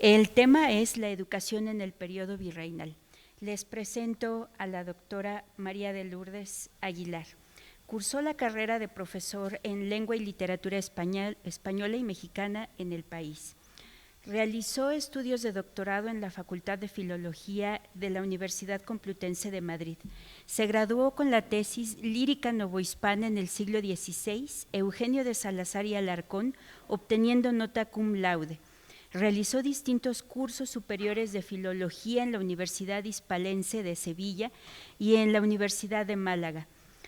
El tema es la educación en el periodo virreinal. Les presento a la doctora María de Lourdes Aguilar. Cursó la carrera de profesor en Lengua y Literatura Española y Mexicana en el país. Realizó estudios de doctorado en la Facultad de Filología de la Universidad Complutense de Madrid. Se graduó con la tesis Lírica Novohispana en el siglo XVI, Eugenio de Salazar y Alarcón, obteniendo nota cum laude. Realizó distintos cursos superiores de filología en la Universidad Hispalense de Sevilla y en la Universidad de Málaga.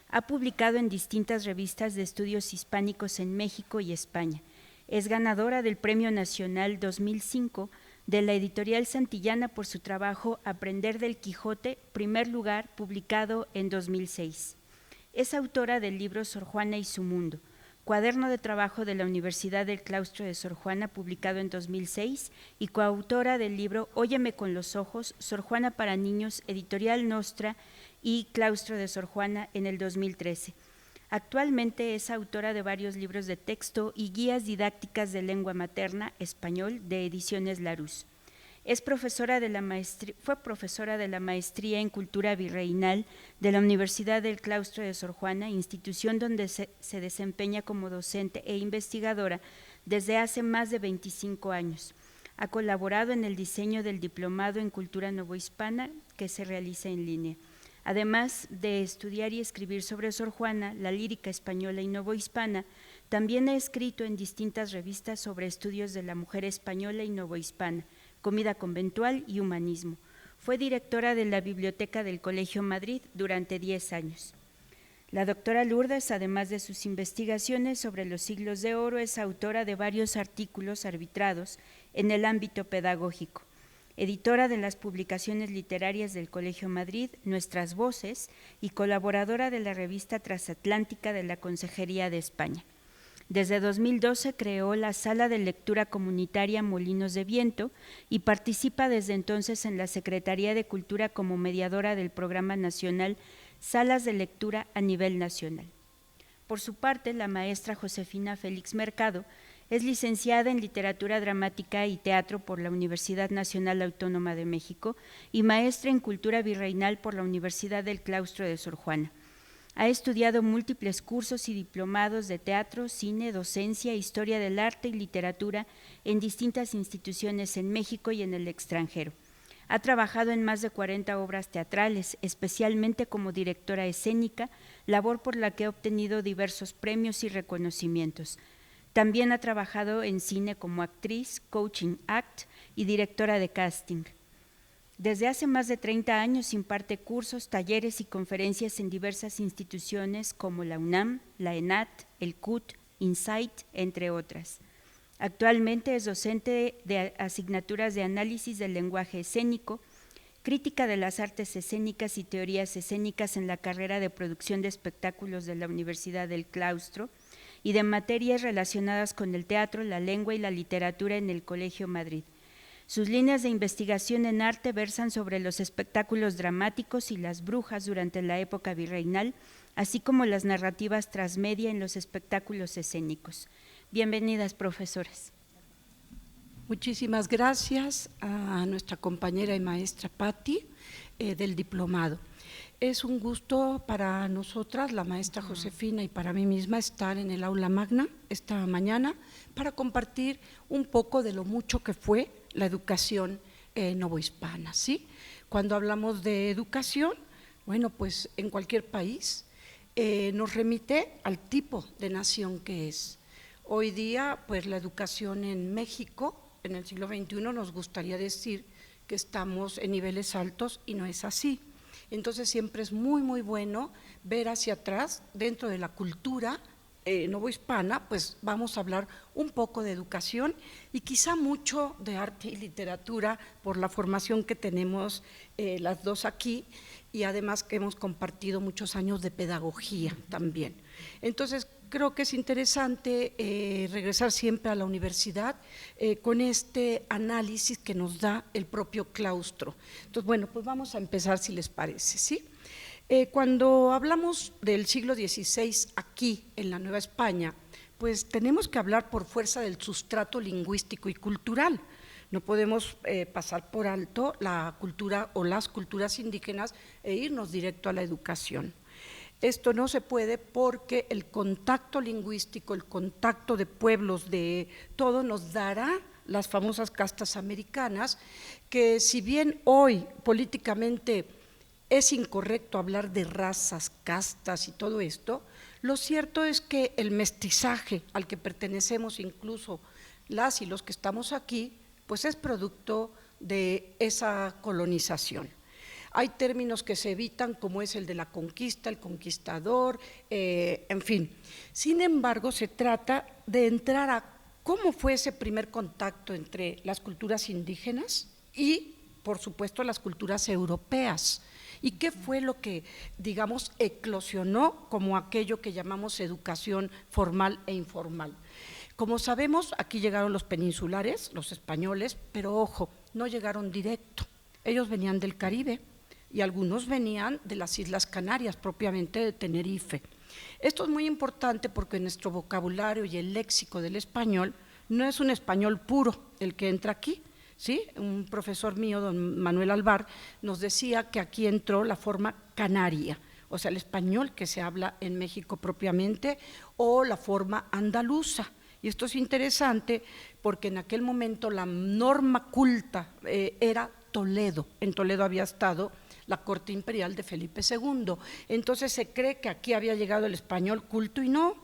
Ha publicado en distintas revistas de estudios hispánicos en México y España. Es ganadora del Premio Nacional 2005 de la Editorial Santillana por su trabajo Aprender del Quijote, primer lugar, publicado en 2006. Es autora del libro Sor Juana y su mundo, cuaderno de trabajo de la Universidad del Claustro de Sor Juana, publicado en 2006, y coautora del libro Óyeme con los ojos, Sor Juana para niños, Editorial Nostra y Claustro de Sor Juana en el 2013. Actualmente es autora de varios libros de texto y guías didácticas de lengua materna, español, de Ediciones Larousse. Fue profesora de la maestría en Cultura Virreinal de la Universidad del Claustro de Sor Juana, institución donde se desempeña como docente e investigadora desde hace más de 25 años. Ha colaborado en el diseño del diplomado en Cultura Novohispana que se realiza en línea. Además de estudiar y escribir sobre Sor Juana, la lírica española y novohispana, también ha escrito en distintas revistas sobre estudios de la mujer española y novohispana, comida conventual y humanismo. Fue directora de la Biblioteca del Colegio Madrid durante 10 años. La doctora Lourdes, además de sus investigaciones sobre los siglos de oro, es autora de varios artículos arbitrados en el ámbito pedagógico. Editora de las publicaciones literarias del Colegio Madrid, Nuestras Voces, y colaboradora de la revista Transatlántica de la Consejería de España. Desde 2012 creó la Sala de Lectura Comunitaria Molinos de Viento y participa desde entonces en la Secretaría de Cultura como mediadora del Programa Nacional Salas de Lectura a nivel nacional. Por su parte, la maestra Josefina Félix Mercado es licenciada en Literatura Dramática y Teatro por la Universidad Nacional Autónoma de México y maestra en Cultura Virreinal por la Universidad del Claustro de Sor Juana. Ha estudiado múltiples cursos y diplomados de teatro, cine, docencia, historia del arte y literatura en distintas instituciones en México y en el extranjero. Ha trabajado en más de 40 obras teatrales, especialmente como directora escénica, labor por la que ha obtenido diversos premios y reconocimientos. También ha trabajado en cine como actriz, coaching act y directora de casting. Desde hace más de 30 años imparte cursos, talleres y conferencias en diversas instituciones como la UNAM, la ENAT, el CUT, Insight, entre otras. Actualmente es docente de asignaturas de análisis del lenguaje escénico, crítica de las artes escénicas y teorías escénicas en la carrera de producción de espectáculos de la Universidad del Claustro y de materias relacionadas con el teatro, la lengua y la literatura en el Colegio Madrid. Sus líneas de investigación en arte versan sobre los espectáculos dramáticos y las brujas durante la época virreinal, así como las narrativas transmedia en los espectáculos escénicos. Bienvenidas, profesoras. Muchísimas gracias a nuestra compañera y maestra Patti del diplomado. Es un gusto para nosotras, la maestra Josefina y para mí misma, estar en el aula magna esta mañana para compartir un poco de lo mucho que fue la educación novohispana, ¿sí? Cuando hablamos de educación, bueno, pues en cualquier país nos remite al tipo de nación que es. Hoy día, pues la educación en México, en el siglo XXI, nos gustaría decir que estamos en niveles altos y no es así. Entonces siempre es muy, muy bueno ver hacia atrás, dentro de la cultura novohispana, pues vamos a hablar un poco de educación y quizá mucho de arte y literatura por la formación que tenemos las dos aquí y además que hemos compartido muchos años de pedagogía también. Entonces creo que es interesante regresar siempre a la universidad con este análisis que nos da el propio claustro. Entonces, bueno, pues vamos a empezar si les parece, ¿sí? Cuando hablamos del siglo XVI aquí en la Nueva España, pues tenemos que hablar por fuerza del sustrato lingüístico y cultural. No podemos pasar por alto la cultura o las culturas indígenas e irnos directo a la educación. Esto no se puede porque el contacto lingüístico, el contacto de pueblos, de todo, nos dará las famosas castas americanas, que si bien hoy políticamente es incorrecto hablar de razas, castas y todo esto, lo cierto es que el mestizaje al que pertenecemos incluso las y los que estamos aquí, pues es producto de esa colonización. Hay términos que se evitan, como es el de la conquista, el conquistador, en fin. Sin embargo, se trata de entrar a cómo fue ese primer contacto entre las culturas indígenas y, por supuesto, las culturas europeas. ¿Y qué fue lo que, digamos, eclosionó como aquello que llamamos educación formal e informal? Como sabemos, aquí llegaron los peninsulares, los españoles, pero ojo, no llegaron directo. Ellos venían del Caribe y algunos venían de las Islas Canarias, propiamente de Tenerife. Esto es muy importante porque nuestro vocabulario y el léxico del español no es un español puro el que entra aquí, ¿sí? Un profesor mío, don Manuel Alvar, nos decía que aquí entró la forma canaria, o sea, el español que se habla en México propiamente, o la forma andaluza. Y esto es interesante porque en aquel momento la norma culta era Toledo. En Toledo había estado la corte imperial de Felipe II. Entonces se cree que aquí había llegado el español culto y no,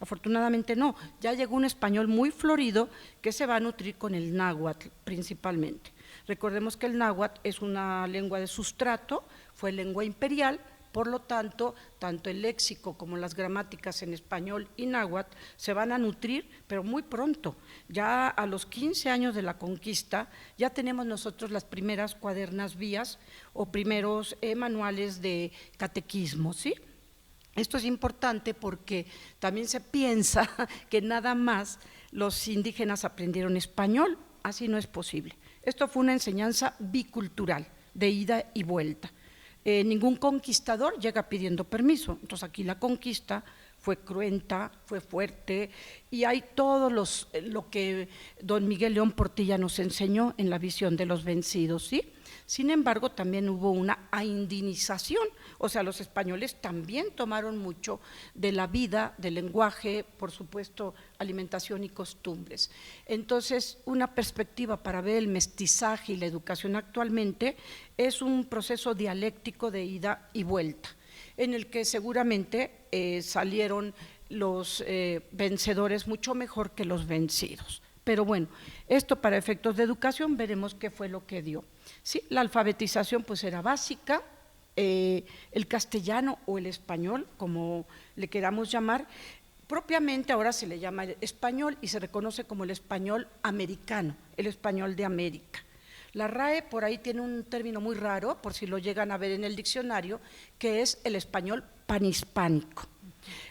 afortunadamente no. Ya llegó un español muy florido que se va a nutrir con el náhuatl principalmente. Recordemos que el náhuatl es una lengua de sustrato, fue lengua imperial. Por lo tanto, tanto el léxico como las gramáticas en español y náhuatl se van a nutrir, pero muy pronto. Ya a los 15 años de la conquista, ya tenemos nosotros las primeras cuadernas vías o primeros manuales de catequismo, ¿sí? Esto es importante porque también se piensa que nada más los indígenas aprendieron español, así no es posible. Esto fue una enseñanza bicultural, de ida y vuelta. Ningún conquistador llega pidiendo permiso, entonces aquí la conquista fue cruenta, fue fuerte y hay todo lo que don Miguel León Portilla nos enseñó en la visión de los vencidos, ¿sí? Sin embargo, también hubo una aindinización, o sea, los españoles también tomaron mucho de la vida, del lenguaje, por supuesto, alimentación y costumbres. Entonces, una perspectiva para ver el mestizaje y la educación actualmente es un proceso dialéctico de ida y vuelta, en el que seguramente salieron los vencedores mucho mejor que los vencidos. Pero bueno, esto para efectos de educación veremos qué fue lo que dio. Sí, la alfabetización pues era básica, el castellano o el español, como le queramos llamar, propiamente ahora se le llama español y se reconoce como el español americano, el español de América. La RAE por ahí tiene un término muy raro, por si lo llegan a ver en el diccionario, que es el español panhispánico.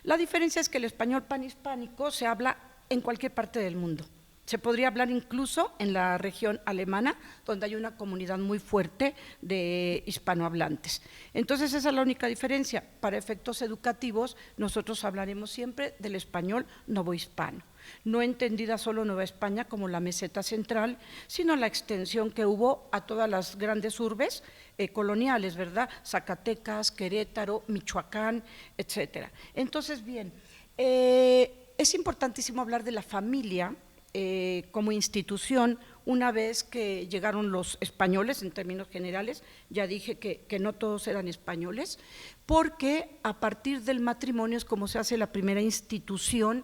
La diferencia es que el español panhispánico se habla en cualquier parte del mundo. Se podría hablar incluso en la región alemana, donde hay una comunidad muy fuerte de hispanohablantes. Entonces, esa es la única diferencia. Para efectos educativos, nosotros hablaremos siempre del español novohispano, no entendida solo Nueva España como la meseta central, sino la extensión que hubo a todas las grandes urbes coloniales, ¿verdad? Zacatecas, Querétaro, Michoacán, etcétera. Entonces, bien, es importantísimo hablar de la familia como institución. Una vez que llegaron los españoles, en términos generales, ya dije que no todos eran españoles, porque a partir del matrimonio es como se hace la primera institución,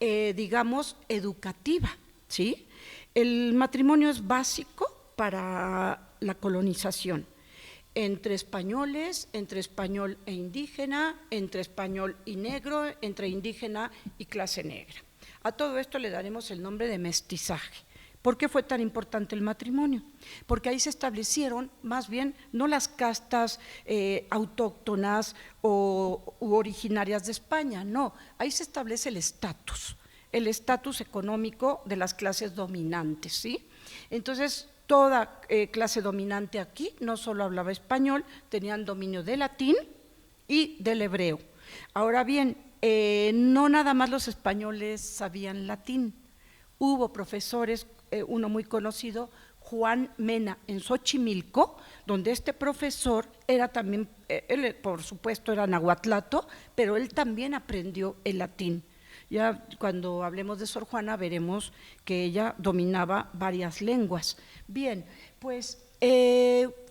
digamos, educativa, ¿sí? El matrimonio es básico para la colonización, entre españoles, entre español e indígena, entre español y negro, entre indígena y clase negra. A todo esto le daremos el nombre de mestizaje. ¿Por qué fue tan importante el matrimonio? Porque ahí se establecieron más bien no las castas autóctonas u originarias de España, no, ahí se establece el estatus económico de las clases dominantes, ¿sí? Entonces, toda clase dominante aquí no solo hablaba español, tenían dominio del latín y del hebreo. Ahora bien, no nada más los españoles sabían latín, hubo profesores, uno muy conocido Juan Mena en Xochimilco, donde este profesor era también, él por supuesto era nahuatlato, pero él también aprendió el latín. Ya cuando hablemos de Sor Juana veremos que ella dominaba varias lenguas. Bien, pues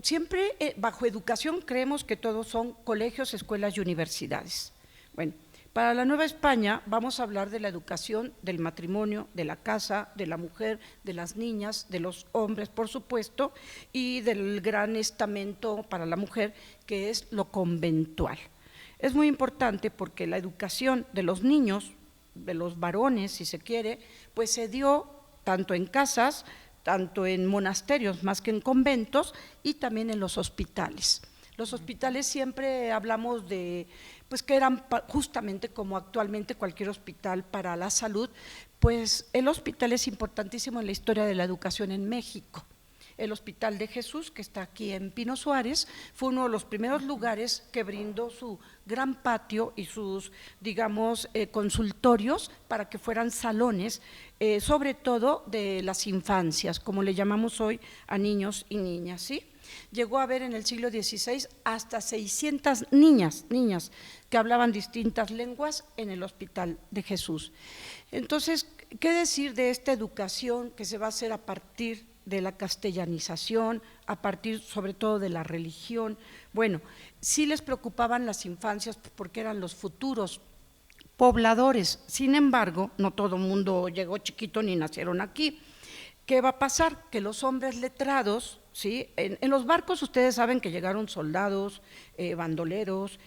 siempre bajo educación creemos que todos son colegios, escuelas y universidades. Bueno, para la Nueva España vamos a hablar de la educación, del matrimonio, de la casa, de la mujer, de las niñas, de los hombres, por supuesto, y del gran estamento para la mujer, que es lo conventual. Es muy importante porque la educación de los niños, de los varones, si se quiere, pues se dio tanto en casas, tanto en monasterios más que en conventos, y también en los hospitales. Los hospitales siempre hablamos de, pues que eran justamente como actualmente cualquier hospital para la salud, pues el hospital es importantísimo en la historia de la educación en México. El Hospital de Jesús, que está aquí en Pino Suárez, fue uno de los primeros lugares que brindó su gran patio y sus, digamos, consultorios para que fueran salones, sobre todo de las infancias, como le llamamos hoy a niños y niñas, ¿sí? Llegó a haber en el siglo XVI hasta 600 niñas que hablaban distintas lenguas en el Hospital de Jesús. Entonces, ¿qué decir de esta educación que se va a hacer a partir de la castellanización, a partir sobre todo de la religión? Bueno, sí les preocupaban las infancias porque eran los futuros pobladores. Sin embargo, no todo el mundo llegó chiquito ni nacieron aquí. ¿Qué va a pasar? Que los hombres letrados, ¿sí? En los barcos ustedes saben que llegaron soldados, bandoleros,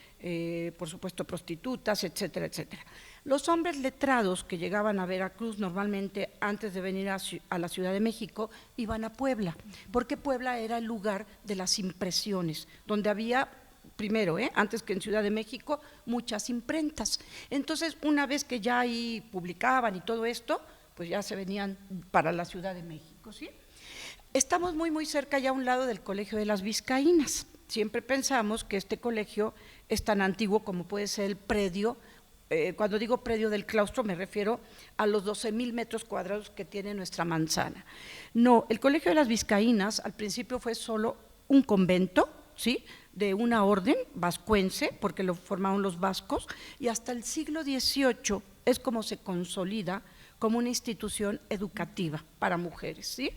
por supuesto prostitutas, etcétera, etcétera. Los hombres letrados que llegaban a Veracruz normalmente antes de venir a la Ciudad de México iban a Puebla, porque Puebla era el lugar de las impresiones, donde había primero, antes que en Ciudad de México, muchas imprentas. Entonces, una vez que ya ahí publicaban y todo esto, pues ya se venían para la Ciudad de México, ¿sí? Estamos muy cerca ya a un lado del Colegio de las Vizcaínas. Siempre pensamos que este colegio es tan antiguo como puede ser el predio. Cuando digo predio del claustro me refiero a los 12,000 metros cuadrados que tiene nuestra manzana. No, el Colegio de las Vizcaínas al principio fue solo un convento, ¿sí?, de una orden vascuense, porque lo formaron los vascos, y hasta el siglo XVIII es como se consolida como una institución educativa para mujeres, ¿sí?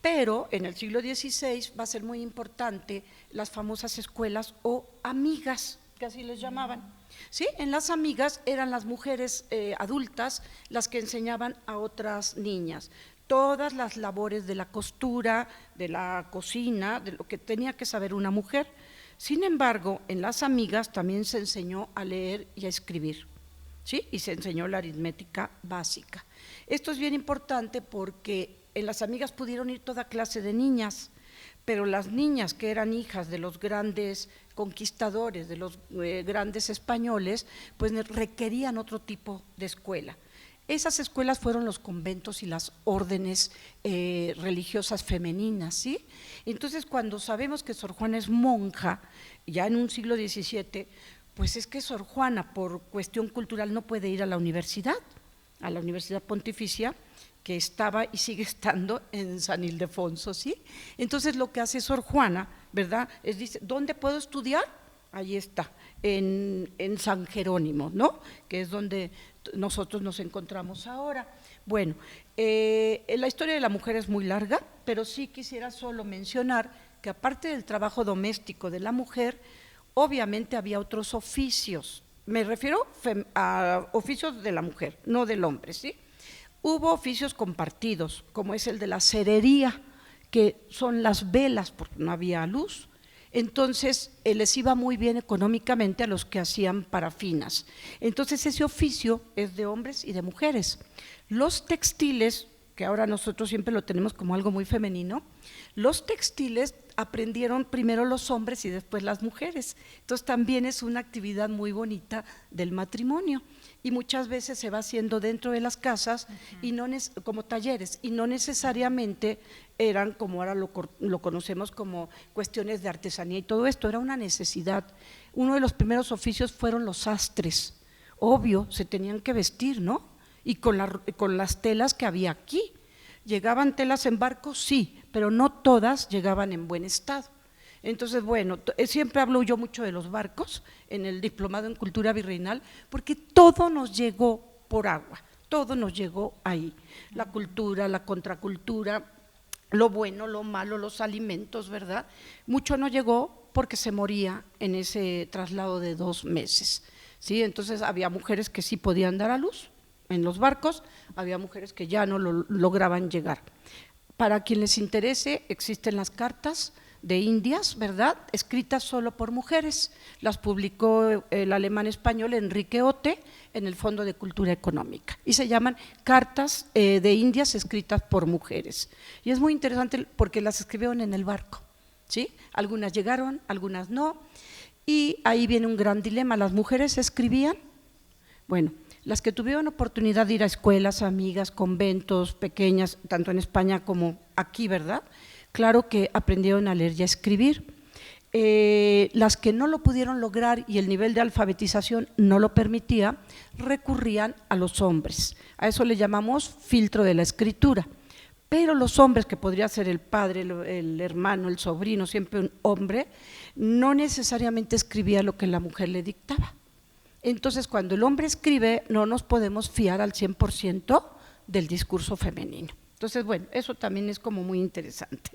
Pero en el siglo XVI va a ser muy importante las famosas escuelas o amigas, que así les llamaban, ¿sí? En las amigas eran las mujeres adultas las que enseñaban a otras niñas todas las labores de la costura, de la cocina, de lo que tenía que saber una mujer. Sin embargo, en las amigas también se enseñó a leer y a escribir, ¿sí? Y se enseñó la aritmética básica. Esto es bien importante porque en las amigas pudieron ir toda clase de niñas, pero las niñas que eran hijas de los grandes conquistadores, de los grandes españoles, pues requerían otro tipo de escuela. Esas escuelas fueron los conventos y las órdenes religiosas femeninas, ¿sí? Entonces, cuando sabemos que Sor Juana es monja, ya en un siglo XVII, pues es que Sor Juana, por cuestión cultural, no puede ir a la universidad pontificia, que estaba y sigue estando en San Ildefonso, ¿sí? Entonces, lo que hace Sor Juana, ¿verdad?, es dice, ¿dónde puedo estudiar? Ahí está, en San Jerónimo, ¿no?, que es donde nosotros nos encontramos ahora. Bueno, la historia de la mujer es muy larga, pero sí quisiera solo mencionar que aparte del trabajo doméstico de la mujer, obviamente había otros oficios, me refiero a oficios de la mujer, no del hombre, ¿sí? Hubo oficios compartidos, como es el de la cerería, que son las velas, porque no había luz. Entonces les iba muy bien económicamente a los que hacían parafinas. Entonces ese oficio es de hombres y de mujeres. Los textiles, que ahora nosotros siempre lo tenemos como algo muy femenino, los textiles aprendieron primero los hombres y después las mujeres. Entonces también es una actividad muy bonita del matrimonio y muchas veces se va haciendo dentro de las casas y no como talleres, y no necesariamente eran como ahora lo conocemos como cuestiones de artesanía y todo esto, era una necesidad. Uno de los primeros oficios fueron los sastres, obvio, se tenían que vestir, ¿no? Y con las telas que había aquí. ¿Llegaban telas en barcos? Sí, pero no todas llegaban en buen estado. Entonces, bueno, siempre hablo yo mucho de los barcos en el diplomado en cultura virreinal, porque todo nos llegó por agua, todo nos llegó ahí, la cultura, la contracultura, lo bueno, lo malo, los alimentos, ¿verdad? Mucho no llegó porque se moría en ese traslado de 2 meses, ¿sí? Entonces había mujeres que sí podían dar a luz en los barcos, había mujeres que ya no lo lograban llegar. Para quien les interese, existen las cartas de Indias, ¿verdad?, escritas solo por mujeres, las publicó el alemán español Enrique Ote en el Fondo de Cultura Económica y se llaman Cartas de Indias escritas por mujeres. Y es muy interesante porque las escribieron en el barco, ¿sí? Algunas llegaron, algunas no, y ahí viene un gran dilema. ¿Las mujeres escribían? Bueno, las que tuvieron oportunidad de ir a escuelas, amigas, conventos pequeñas, tanto en España como aquí, ¿verdad?, claro que aprendieron a leer y a escribir. Las que no lo pudieron lograr y el nivel de alfabetización no lo permitía, recurrían a los hombres. A eso le llamamos filtro de la escritura. Pero los hombres, que podría ser el padre, el hermano, el sobrino, siempre un hombre, no necesariamente escribía lo que la mujer le dictaba. Entonces, cuando el hombre escribe, no nos podemos fiar al 100% del discurso femenino. Entonces, bueno, eso también es como muy interesante.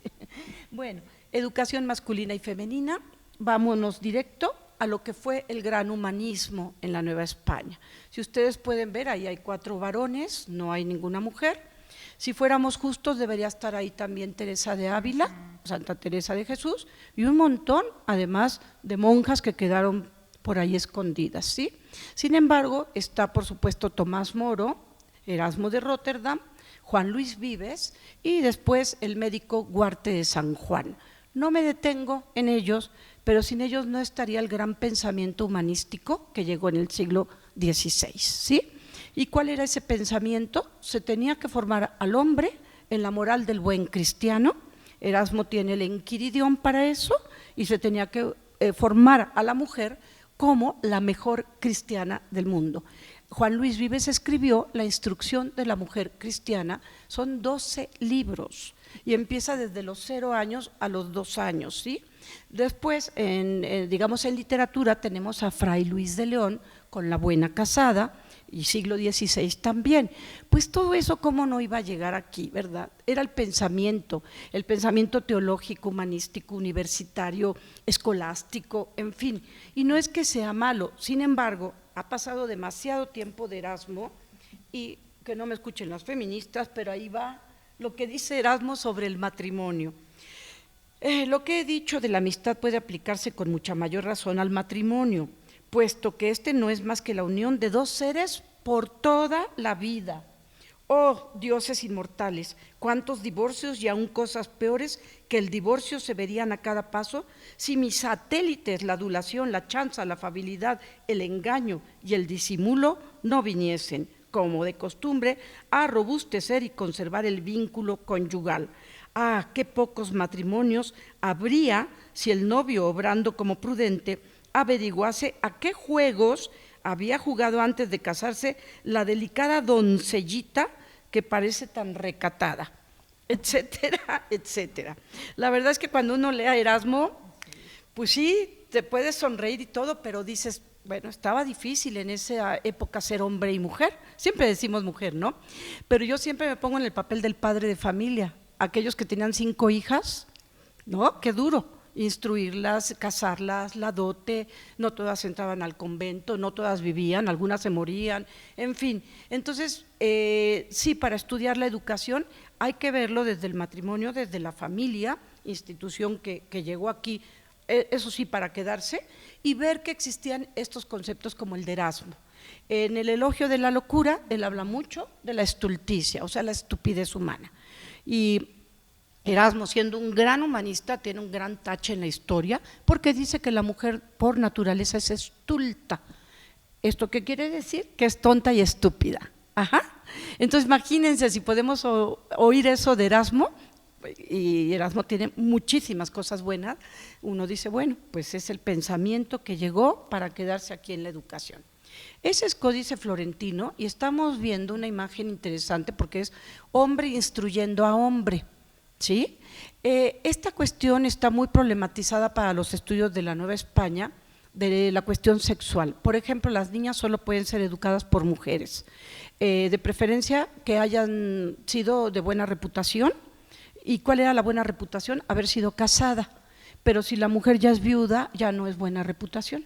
Bueno, educación masculina y femenina, vámonos directo a lo que fue el gran humanismo en la Nueva España. Si ustedes pueden ver, ahí hay 4 varones, no hay ninguna mujer. Si fuéramos justos, debería estar ahí también Teresa de Ávila, Santa Teresa de Jesús, y un montón, además, de monjas que quedaron por ahí escondidas, ¿sí? Sin embargo, está, por supuesto, Tomás Moro, Erasmo de Róterdam, Juan Luis Vives y después el médico Guarte de San Juan. No me detengo en ellos, pero sin ellos no estaría el gran pensamiento humanístico que llegó en el siglo XVI, ¿sí? ¿Y cuál era ese pensamiento? Se tenía que formar al hombre en la moral del buen cristiano. Erasmo tiene el Enquiridión para eso, y se tenía que formar a la mujer como la mejor cristiana del mundo. Juan Luis Vives escribió La instrucción de la mujer cristiana, son 12 libros y empieza desde los 0 años a los 2 años, ¿sí? Después, digamos en literatura, tenemos a Fray Luis de León con La buena casada, y siglo XVI también. Pues todo eso, ¿cómo no iba a llegar aquí, verdad? Era el pensamiento teológico, humanístico, universitario, escolástico, en fin. Y no es que sea malo, sin embargo, ha pasado demasiado tiempo de Erasmo, y que no me escuchen las feministas, pero ahí va lo que dice Erasmo sobre el matrimonio. Lo que he dicho de la amistad puede aplicarse con mucha mayor razón al matrimonio, puesto que este no es más que la unión de 2 seres por toda la vida. Oh, dioses inmortales, cuántos divorcios y aún cosas peores que el divorcio se verían a cada paso si mis satélites, la adulación, la chanza, la afabilidad, el engaño y el disimulo no viniesen, como de costumbre, a robustecer y conservar el vínculo conyugal. Ah, qué pocos matrimonios habría si el novio, obrando como prudente, averiguase a qué juegos había jugado antes de casarse la delicada doncellita que parece tan recatada, etcétera, etcétera. La verdad es que cuando uno lee a Erasmo, pues sí, te puedes sonreír y todo, pero dices, bueno, estaba difícil en esa época ser hombre y mujer. Siempre decimos mujer, ¿no? Pero yo siempre me pongo en el papel del padre de familia, aquellos que tenían 5 hijas, ¿no? Qué duro instruirlas, casarlas, la dote, no todas entraban al convento, no todas vivían, algunas se morían, en fin. Entonces, sí, para estudiar la educación hay que verlo desde el matrimonio, desde la familia, institución que llegó aquí, eso sí, para quedarse, y ver que existían estos conceptos como el de Erasmo. En el elogio de la locura, él habla mucho de la estulticia, o sea, la estupidez humana. Y Erasmo, siendo un gran humanista, tiene un gran tache en la historia, porque dice que la mujer por naturaleza es estulta. ¿Esto qué quiere decir? Que es tonta y estúpida. Ajá. Entonces imagínense si podemos oír eso de Erasmo, y Erasmo tiene muchísimas cosas buenas, uno dice, bueno, pues es el pensamiento que llegó para quedarse aquí en la educación. Ese es Códice Florentino, y estamos viendo una imagen interesante porque es hombre instruyendo a hombre. ¿sí? Esta cuestión está muy problematizada para los estudios de la Nueva España, de la cuestión sexual. Por ejemplo, las niñas solo pueden ser educadas por mujeres, de preferencia que hayan sido de buena reputación. ¿Y cuál era la buena reputación? Haber sido casada, pero si la mujer ya es viuda, ya no es buena reputación,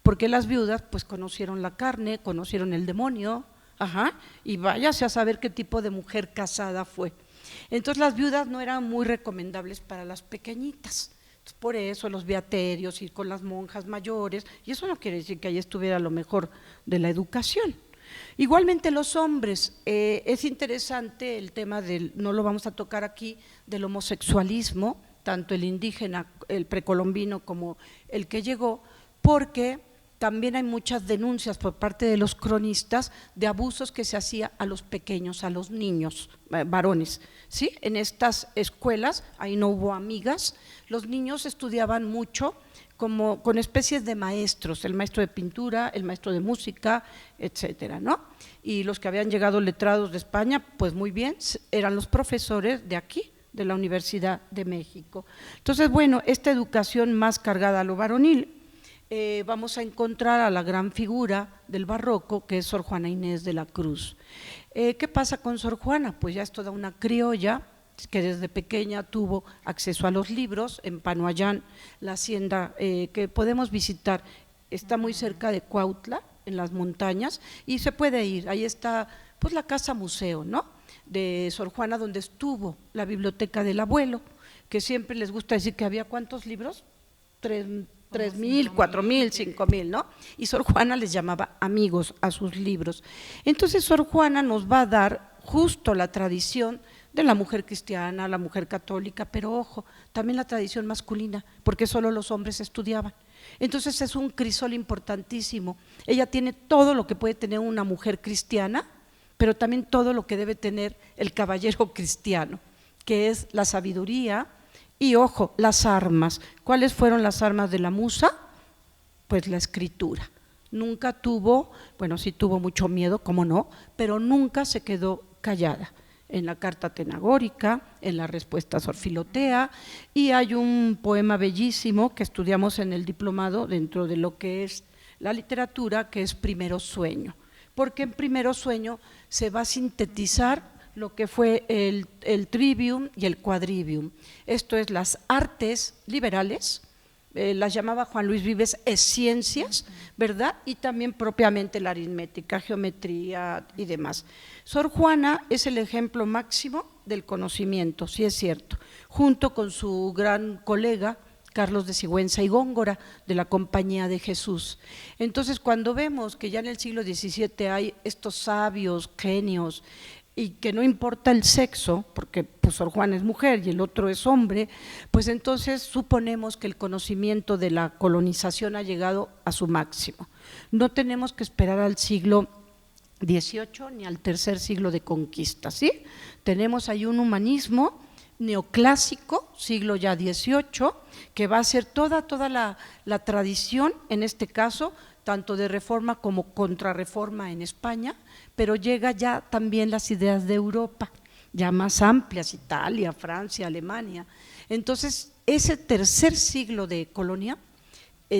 porque las viudas pues conocieron la carne, conocieron el demonio, y váyase a saber qué tipo de mujer casada fue. Entonces las viudas no eran muy recomendables para las pequeñitas. Por eso los beaterios, ir con las monjas mayores, y eso no quiere decir que ahí estuviera lo mejor de la educación. Igualmente los hombres, es interesante el tema del, no lo vamos a tocar aquí, del homosexualismo, tanto el indígena, el precolombino como el que llegó, porque también hay muchas denuncias por parte de los cronistas de abusos que se hacía a los pequeños, a los niños varones, ¿sí? En estas escuelas, ahí no hubo amigas, los niños estudiaban mucho como con especies de maestros, el maestro de pintura, el maestro de música, etcétera, ¿no? Y los que habían llegado letrados de España, pues muy bien, eran los profesores de aquí, de la Universidad de México. Entonces, bueno, esta educación más cargada a lo varonil, vamos a encontrar a la gran figura del barroco, que es Sor Juana Inés de la Cruz. ¿Qué pasa con Sor Juana? Pues ya es toda una criolla que desde pequeña tuvo acceso a los libros. En Panoayán, la hacienda que podemos visitar está muy cerca de Cuautla, en las montañas, y se puede ir, ahí está pues la casa museo, ¿no?, de Sor Juana, donde estuvo la biblioteca del abuelo, que siempre les gusta decir que había ¿cuántos libros? 3,000, 4,000, 5,000, ¿no? Y Sor Juana les llamaba amigos a sus libros. Entonces Sor Juana nos va a dar justo la tradición de la mujer cristiana, la mujer católica, pero ojo, también la tradición masculina, porque solo los hombres estudiaban. Entonces es un crisol importantísimo. Ella tiene todo lo que puede tener una mujer cristiana, pero también todo lo que debe tener el caballero cristiano, que es la sabiduría y, ojo, las armas. ¿Cuáles fueron las armas de la musa? Pues la escritura. Nunca tuvo, bueno, sí tuvo mucho miedo, cómo no, pero nunca se quedó callada. En la carta tenagórica, en la respuesta a Sor Filotea, y hay un poema bellísimo que estudiamos en el diplomado dentro de lo que es la literatura, que es Primero Sueño, porque en Primero Sueño se va a sintetizar lo que fue el trivium y el quadrivium, esto es las artes liberales, las llamaba Juan Luis Vives ciencias, ¿verdad? Y también propiamente la aritmética, geometría y demás. Sor Juana es el ejemplo máximo del conocimiento, sí es cierto, junto con su gran colega Carlos de Sigüenza y Góngora, de la Compañía de Jesús. Entonces, cuando vemos que ya en el siglo XVII hay estos sabios, genios, y que no importa el sexo, porque pues Sor Juana es mujer y el otro es hombre, pues entonces suponemos que el conocimiento de la colonización ha llegado a su máximo. No tenemos que esperar al siglo XVIII ni al tercer siglo de conquista, ¿sí? Tenemos ahí un humanismo neoclásico, siglo ya XVIII, que va a ser toda la tradición, en este caso, tanto de reforma como contrarreforma en España, pero llega ya también las ideas de Europa, ya más amplias, Italia, Francia, Alemania. Entonces, ese tercer siglo de colonia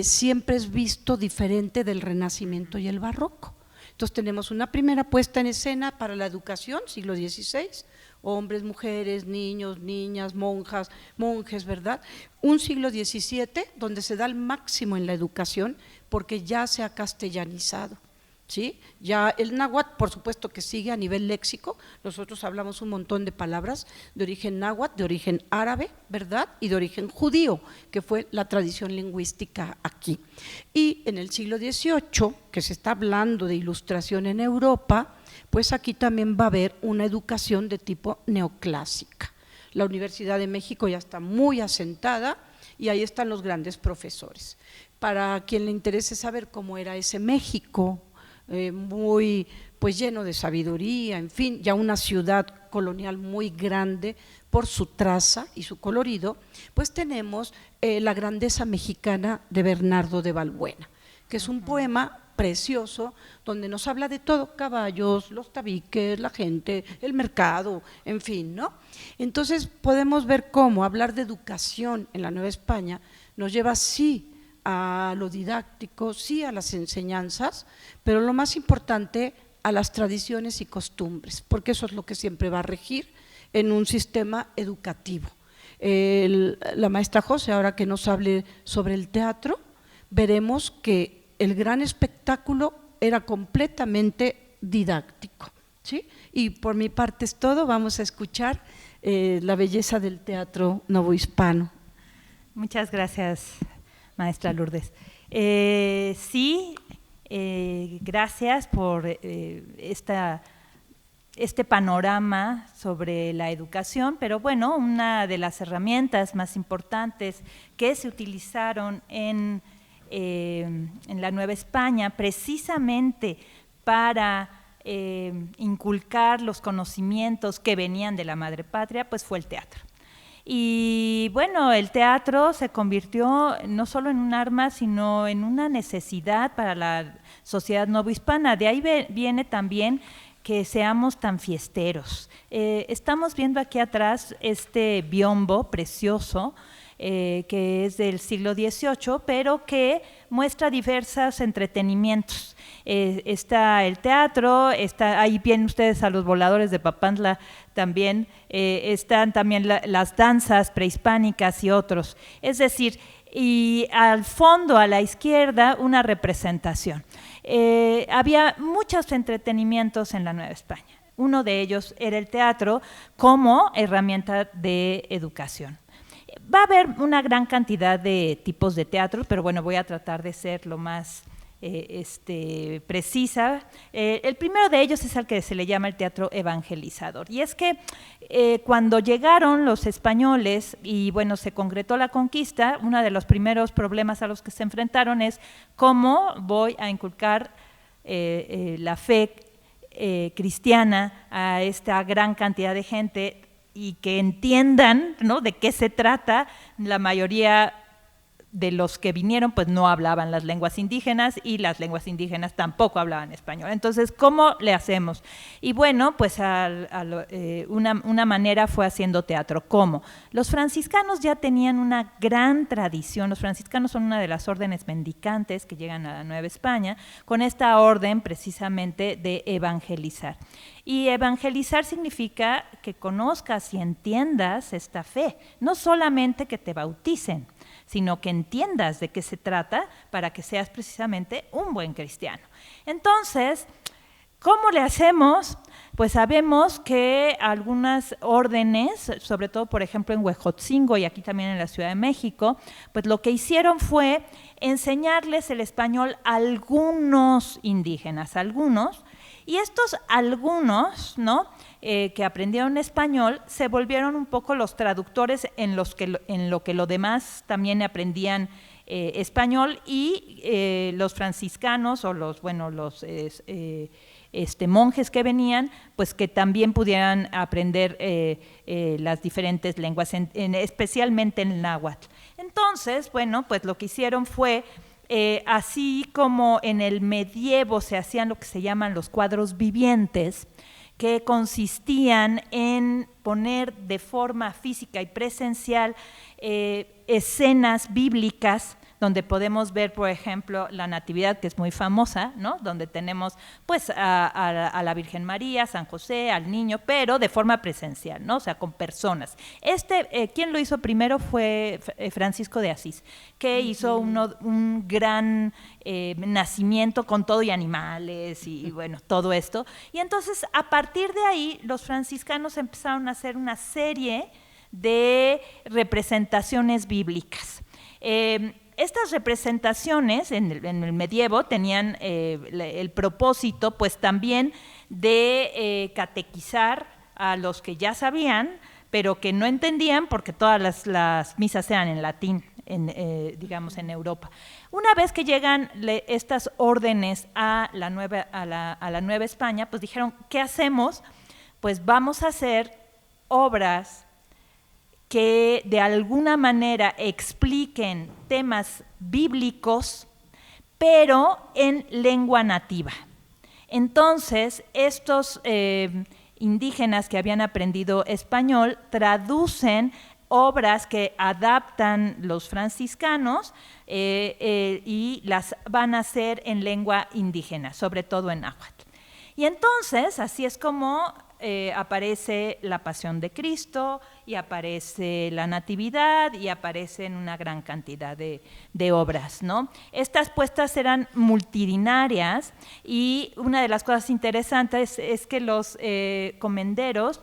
siempre es visto diferente del Renacimiento y el Barroco. Entonces tenemos una primera puesta en escena para la educación, siglo XVI, hombres, mujeres, niños, niñas, monjas, monjes, ¿verdad? Un siglo XVII donde se da el máximo en la educación porque ya se ha castellanizado, ¿sí? Ya el náhuatl, por supuesto que sigue a nivel léxico, nosotros hablamos un montón de palabras de origen náhuatl, de origen árabe, ¿verdad? Y de origen judío, que fue la tradición lingüística aquí. Y en el siglo XVIII, que se está hablando de ilustración en Europa, pues aquí también va a haber una educación de tipo neoclásica. La Universidad de México ya está muy asentada y ahí están los grandes profesores. Para quien le interese saber cómo era ese México, muy pues lleno de sabiduría, en fin, ya una ciudad colonial muy grande por su traza y su colorido, pues tenemos La grandeza mexicana de Bernardo de Balbuena, que es un poema precioso, donde nos habla de todo, caballos, los tabiques, la gente, el mercado, en fin, ¿no? Entonces podemos ver cómo hablar de educación en la Nueva España nos lleva sí a lo didáctico, sí a las enseñanzas, pero lo más importante a las tradiciones y costumbres, porque eso es lo que siempre va a regir en un sistema educativo. La maestra José, ahora que nos hable sobre el teatro, veremos que el gran espectáculo era completamente didáctico, ¿sí? Y por mi parte es todo, vamos a escuchar la belleza del teatro novohispano. Muchas gracias, maestra Lourdes. Sí, gracias por este panorama sobre la educación, pero bueno, una de las herramientas más importantes que se utilizaron en la Nueva España precisamente para inculcar los conocimientos que venían de la madre patria, pues fue el teatro. Y bueno, el teatro se convirtió no solo en un arma, sino en una necesidad para la sociedad novohispana. De ahí viene también que seamos tan fiesteros. Estamos viendo aquí atrás este biombo precioso, que es del siglo XVIII, pero que muestra diversos entretenimientos. Está el teatro, ahí vienen ustedes a los voladores de Papantla también, están también las danzas prehispánicas y otros. Es decir, y al fondo, a la izquierda, una representación. Había muchos entretenimientos en la Nueva España. Uno de ellos era el teatro como herramienta de educación. Va a haber una gran cantidad de tipos de teatro, pero bueno, voy a tratar de ser lo más precisa. El primero de ellos es el que se le llama el teatro evangelizador. Y es que cuando llegaron los españoles y bueno, se concretó la conquista, uno de los primeros problemas a los que se enfrentaron es cómo voy a inculcar la fe cristiana a esta gran cantidad de gente y que entiendan, ¿no?, de qué se trata. La mayoría de los que vinieron pues no hablaban las lenguas indígenas y las lenguas indígenas tampoco hablaban español. Entonces, ¿cómo le hacemos? Y bueno, pues una manera fue haciendo teatro. ¿Cómo? Los franciscanos ya tenían una gran tradición. Los franciscanos son una de las órdenes mendicantes que llegan a la Nueva España con esta orden precisamente de evangelizar. Y evangelizar significa que conozcas y entiendas esta fe, no solamente que te bauticen, sino que entiendas de qué se trata para que seas precisamente un buen cristiano. Entonces, ¿cómo le hacemos? Pues sabemos que algunas órdenes, sobre todo por ejemplo en Huejotzingo y aquí también en la Ciudad de México, pues lo que hicieron fue enseñarles el español a algunos indígenas, y estos algunos, ¿no?, que aprendieron español, se volvieron un poco los traductores en lo que los demás también aprendían español, y los franciscanos o los monjes que venían, pues que también pudieran aprender las diferentes lenguas, especialmente en náhuatl. Entonces, bueno, pues lo que hicieron fue, así como en el medievo se hacían lo que se llaman los cuadros vivientes, que consistían en poner de forma física y presencial escenas bíblicas, donde podemos ver, por ejemplo, la Natividad, que es muy famosa, ¿no?, donde tenemos pues a la Virgen María, San José, al niño, pero de forma presencial, ¿no?, o sea, con personas. Quien lo hizo primero fue Francisco de Asís, que hizo un gran nacimiento con todo y animales y bueno, todo esto. Y entonces, a partir de ahí, los franciscanos empezaron a hacer una serie de representaciones bíblicas. Estas representaciones en el medievo tenían el propósito pues también de catequizar a los que ya sabían, pero que no entendían porque todas las misas eran en latín, digamos en Europa. Una vez que llegan estas órdenes a la Nueva España, pues dijeron, ¿qué hacemos? Pues vamos a hacer obras que de alguna manera expliquen temas bíblicos, pero en lengua nativa. Entonces, estos indígenas que habían aprendido español traducen obras que adaptan los franciscanos y las van a hacer en lengua indígena, sobre todo en náhuatl. Y entonces, así es como aparece la Pasión de Cristo y aparece la Natividad y aparecen una gran cantidad de obras, ¿no? Estas puestas eran multitudinarias y una de las cosas interesantes es que los encomenderos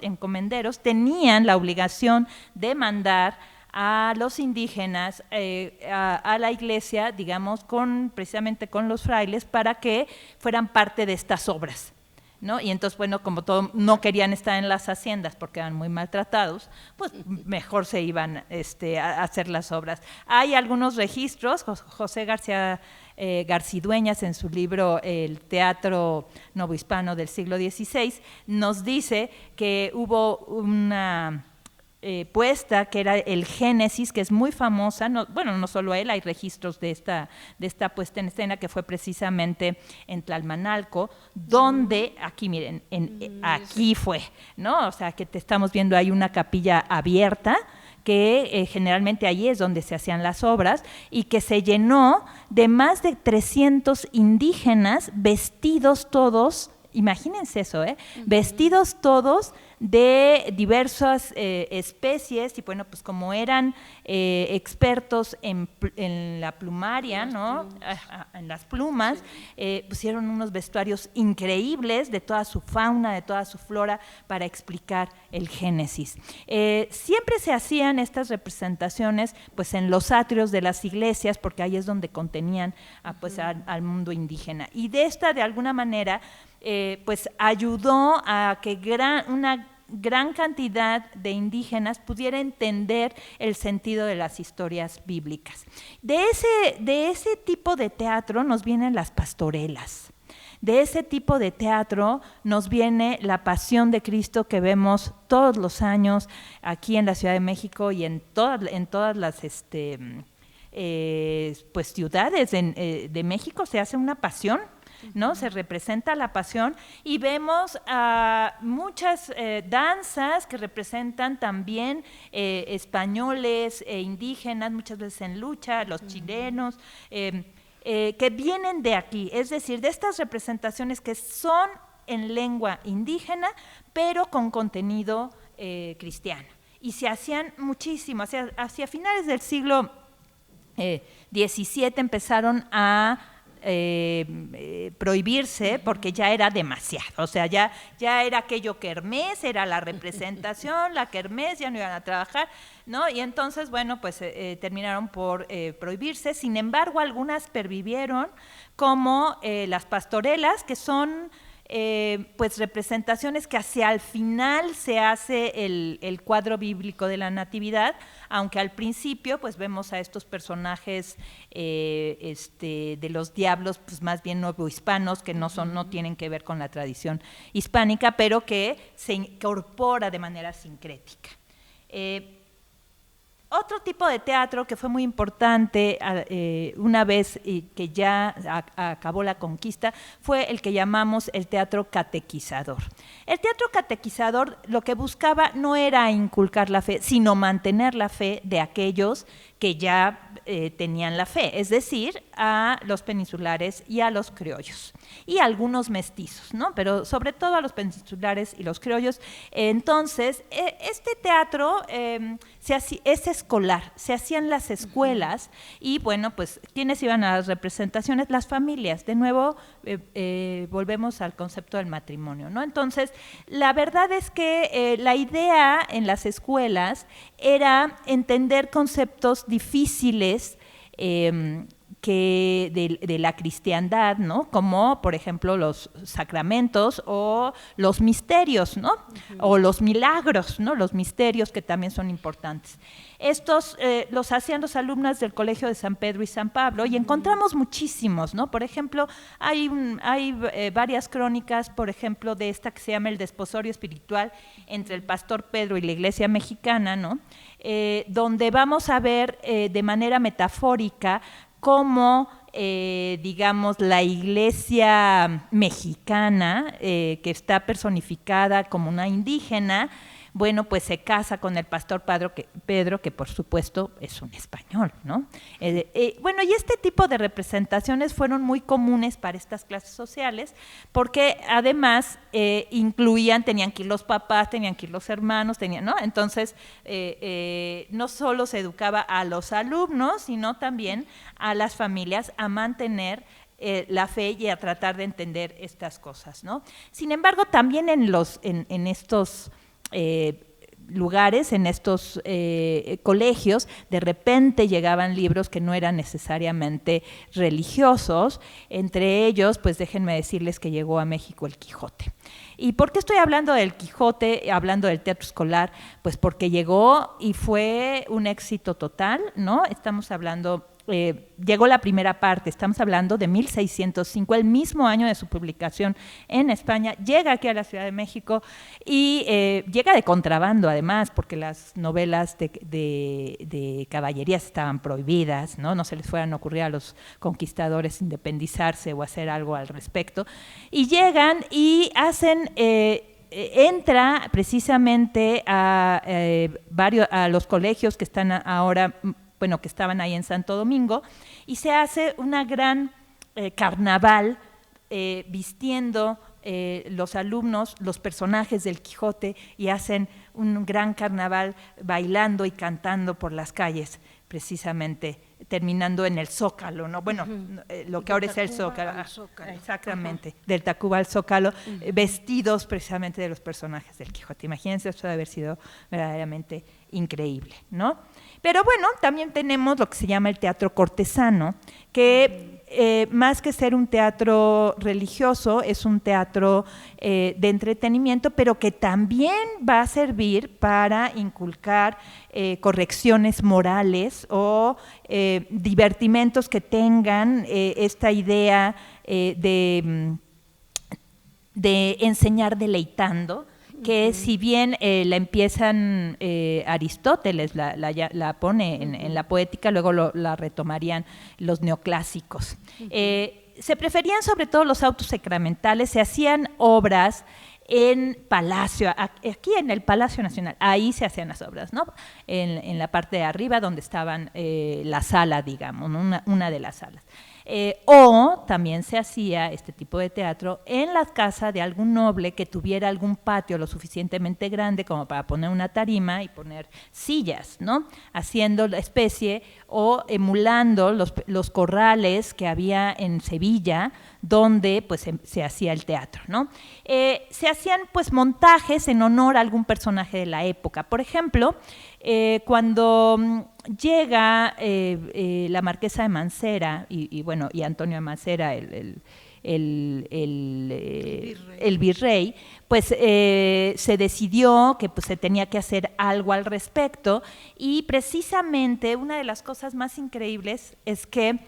tenían la obligación de mandar a los indígenas a la iglesia, digamos, precisamente con los frailes, para que fueran parte de estas obras, ¿no? Y entonces, bueno, como no querían estar en las haciendas porque eran muy maltratados, pues mejor se iban a hacer las obras. Hay algunos registros, José García Garcidueñas en su libro El Teatro Novohispano del siglo XVI nos dice que hubo una puesta que era el Génesis, que es muy famosa, no solo él, hay registros de esta puesta en escena que fue precisamente en Tlalmanalco, donde, aquí miren, aquí fue, ¿no? O sea, que te estamos viendo ahí una capilla abierta, que generalmente allí es donde se hacían las obras, y que se llenó de más de 300 indígenas vestidos todos, imagínense eso, vestidos todos de diversas especies, y bueno, pues como eran expertos en la plumaria, ¿no? En las plumas, pusieron unos vestuarios increíbles de toda su fauna, de toda su flora, para explicar el Génesis. Siempre se hacían estas representaciones pues en los atrios de las iglesias, porque ahí es donde contenían al mundo indígena, y de alguna manera pues ayudó a que una gran cantidad de indígenas pudiera entender el sentido de las historias bíblicas. De ese tipo de teatro nos vienen las pastorelas. De ese tipo de teatro nos viene la Pasión de Cristo, que vemos todos los años aquí en la Ciudad de México y en todas las pues ciudades de México se hace una pasión, ¿no? Se representa la pasión, y vemos muchas danzas que representan también españoles e indígenas, muchas veces en lucha, los chilenos, que vienen de aquí, es decir, de estas representaciones que son en lengua indígena, pero con contenido cristiano. Y se hacían muchísimo, hacia finales del siglo XVII empezaron a prohibirse, porque ya era demasiado, o sea, ya era aquello kermés, era la representación, la kermés, ya no iban a trabajar, ¿no? Y entonces, bueno, pues terminaron por prohibirse. Sin embargo, algunas pervivieron, como las pastorelas, que son pues representaciones que hacia el final se hace el cuadro bíblico de la Natividad, aunque al principio pues vemos a estos personajes de los diablos, pues más bien novohispanos, que no tienen que ver con la tradición hispánica, pero que se incorpora de manera sincrética. Otro tipo de teatro que fue muy importante una vez que ya acabó la conquista fue el que llamamos el teatro catequizador. El teatro catequizador lo que buscaba no era inculcar la fe, sino mantener la fe de aquellos que ya tenían la fe, es decir, a los peninsulares y a los criollos, y a algunos mestizos, ¿no? Pero sobre todo a los peninsulares y los criollos. Entonces, este teatro es escolar, se hacía en las escuelas, y bueno, pues, ¿quiénes iban a las representaciones? Las familias. De nuevo, volvemos al concepto del matrimonio, ¿no? Entonces, la verdad es que la idea en las escuelas era entender conceptos difíciles de la cristiandad, ¿no? Como, por ejemplo, los sacramentos o los misterios, ¿no? O los milagros, ¿no? Los misterios, que también son importantes. Estos los hacían los alumnos del Colegio de San Pedro y San Pablo, y encontramos muchísimos, ¿no? Por ejemplo, hay varias crónicas, por ejemplo, de esta que se llama El desposorio espiritual entre el pastor Pedro y la iglesia mexicana, ¿no? Donde vamos a ver de manera metafórica cómo digamos, la iglesia mexicana, que está personificada como una indígena, bueno, pues se casa con el pastor Pedro, que por supuesto es un español, ¿no? Bueno, y este tipo de representaciones fueron muy comunes para estas clases sociales, porque además tenían que ir los papás, tenían que ir los hermanos, ¿no? Entonces, no solo se educaba a los alumnos, sino también a las familias a mantener la fe y a tratar de entender estas cosas, ¿no? Sin embargo, también en estos lugares, en estos colegios, de repente llegaban libros que no eran necesariamente religiosos. Entre ellos, pues déjenme decirles que llegó a México el Quijote. ¿Y por qué estoy hablando del Quijote, hablando del teatro escolar? Pues porque llegó y fue un éxito total, ¿no? Estamos hablando... llegó la primera parte, estamos hablando de 1605, el mismo año de su publicación en España, llega aquí a la Ciudad de México y llega de contrabando además, porque las novelas de caballerías estaban prohibidas, ¿no? No se les fueran a ocurrir a los conquistadores independizarse o hacer algo al respecto, y llegan y hacen... entra precisamente a los colegios que están ahora... bueno, que estaban ahí en Santo Domingo, y se hace una gran carnaval vistiendo los alumnos, los personajes del Quijote, y hacen un gran carnaval bailando y cantando por las calles, precisamente terminando en el Zócalo, ¿no? Bueno, lo que ahora es el Zócalo. Exactamente, del Tacuba al Zócalo, vestidos precisamente de los personajes del Quijote. Imagínense, esto debe haber sido verdaderamente increíble, ¿no? Pero bueno, también tenemos lo que se llama el teatro cortesano, que más que ser un teatro religioso, es un teatro de entretenimiento, pero que también va a servir para inculcar correcciones morales o divertimentos que tengan esta idea de enseñar deleitando, que si bien la empiezan Aristóteles, la pone en la poética, luego la retomarían los neoclásicos. Se preferían sobre todo los autos sacramentales, se hacían obras en Palacio, aquí en el Palacio Nacional, ahí se hacían las obras, ¿no? En la parte de arriba donde estaban la sala, digamos, una de las salas. O también se hacía este tipo de teatro en la casa de algún noble que tuviera algún patio lo suficientemente grande como para poner una tarima y poner sillas, ¿no? Haciendo la especie o emulando los corrales que había en Sevilla, donde pues se hacía el teatro, ¿no? Se hacían pues montajes en honor a algún personaje de la época. Por ejemplo, cuando llega la marquesa de Mancera y Antonio de Mancera, el virrey, pues se decidió que pues, se tenía que hacer algo al respecto, y precisamente una de las cosas más increíbles es que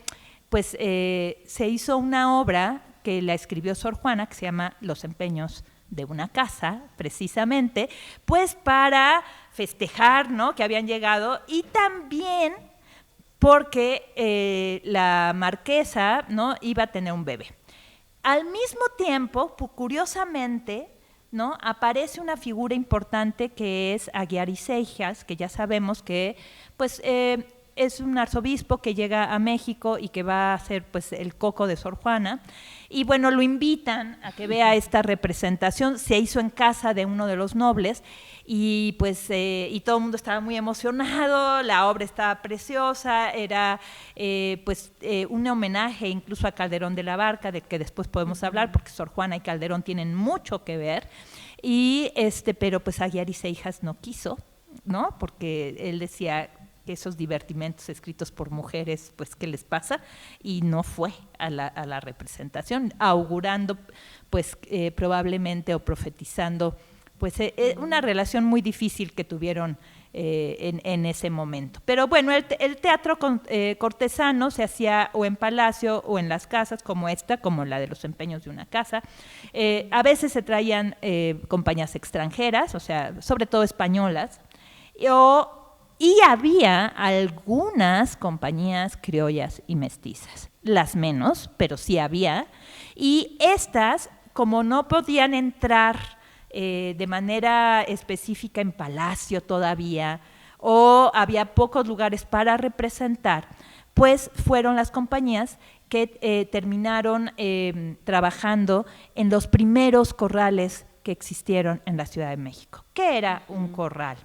pues se hizo una obra que la escribió Sor Juana, que se llama Los empeños de una casa, precisamente, pues para festejar, ¿no?, que habían llegado, y también porque la marquesa, ¿no?, iba a tener un bebé. Al mismo tiempo, curiosamente, ¿no?, aparece una figura importante que es Aguiar y Seijas, que ya sabemos que pues, es un arzobispo que llega a México y que va a ser pues, el coco de Sor Juana. Y bueno, lo invitan a que vea esta representación. Se hizo en casa de uno de los nobles y pues y todo el mundo estaba muy emocionado, la obra estaba preciosa, era un homenaje incluso a Calderón de la Barca, de que después podemos hablar, porque Sor Juana y Calderón tienen mucho que ver, y pero pues Aguiar y Seijas no quiso, ¿no?, porque él decía que esos divertimentos escritos por mujeres, pues, ¿qué les pasa? Y no fue a la representación, augurando, pues, probablemente o profetizando, pues, una relación muy difícil que tuvieron en ese momento. Pero bueno, el teatro cortesano se hacía o en palacio o en las casas, como esta, como la de Los empeños de una casa. A veces se traían compañías extranjeras, o sea, sobre todo españolas, o y había algunas compañías criollas y mestizas, las menos, pero sí había, y estas, como no podían entrar de manera específica en Palacio todavía, o había pocos lugares para representar, pues fueron las compañías que terminaron trabajando en los primeros corrales que existieron en la Ciudad de México. ¿Qué era un corral?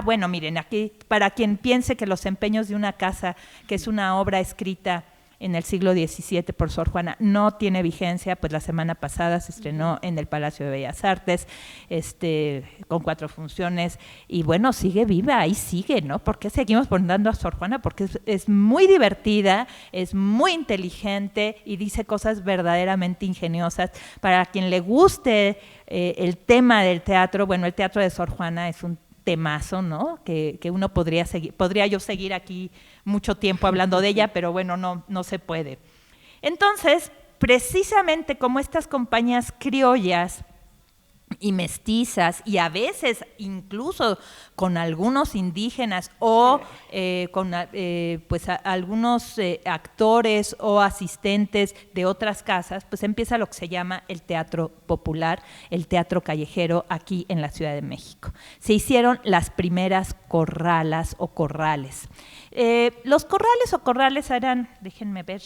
Bueno, miren, aquí, para quien piense que Los empeños de una casa, que es una obra escrita en el siglo XVII por Sor Juana, no tiene vigencia, pues la semana pasada se estrenó en el Palacio de Bellas Artes, con 4 funciones, y bueno, sigue viva, ahí sigue, ¿no? ¿Por qué seguimos poniendo a Sor Juana? Porque es muy divertida, es muy inteligente y dice cosas verdaderamente ingeniosas. Para quien le guste el tema del teatro, bueno, el teatro de Sor Juana es un temazo, ¿no? Que uno podría yo seguir aquí mucho tiempo hablando de ella, pero bueno, no se puede. Entonces, precisamente como estas compañías criollas y mestizas, y a veces incluso con algunos indígenas o con algunos actores o asistentes de otras casas, pues empieza lo que se llama el teatro popular, el teatro callejero aquí en la Ciudad de México. Se hicieron las primeras corralas o corrales. Los corrales o corrales eran, déjenme ver,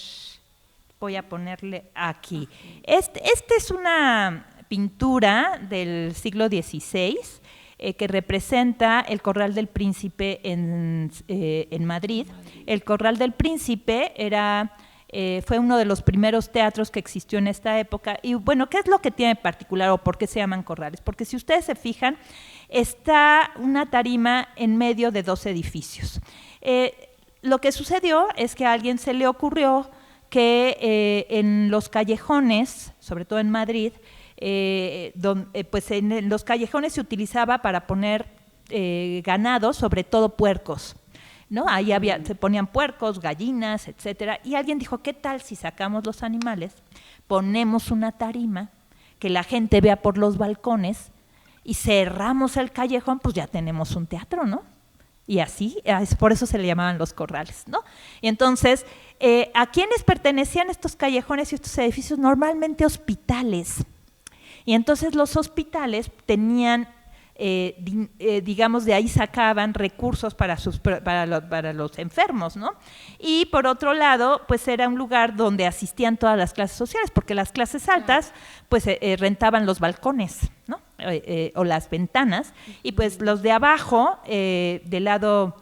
voy a ponerle aquí. Este es una pintura del siglo XVI que representa el Corral del Príncipe en Madrid. El Corral del Príncipe fue uno de los primeros teatros que existió en esta época. Y bueno, ¿qué es lo que tiene en particular o por qué se llaman corrales? Porque si ustedes se fijan, está una tarima en medio de 2 edificios. Lo que sucedió es que a alguien se le ocurrió que en los callejones, sobre todo en Madrid, pues en los callejones se utilizaba para poner ganado, sobre todo puercos, ¿no? Ahí se ponían puercos, gallinas, etcétera, y alguien dijo, ¿qué tal si sacamos los animales, ponemos una tarima, que la gente vea por los balcones y cerramos el callejón? Pues ya tenemos un teatro, ¿no? Y así, por eso se le llamaban los corrales, ¿no? Y entonces, ¿a quiénes pertenecían estos callejones y estos edificios? Normalmente hospitales. Y entonces los hospitales tenían, digamos, de ahí sacaban recursos para los enfermos, ¿no? Y por otro lado, pues era un lugar donde asistían todas las clases sociales, porque las clases altas, pues rentaban los balcones, ¿no? O las ventanas, y pues los de abajo, del lado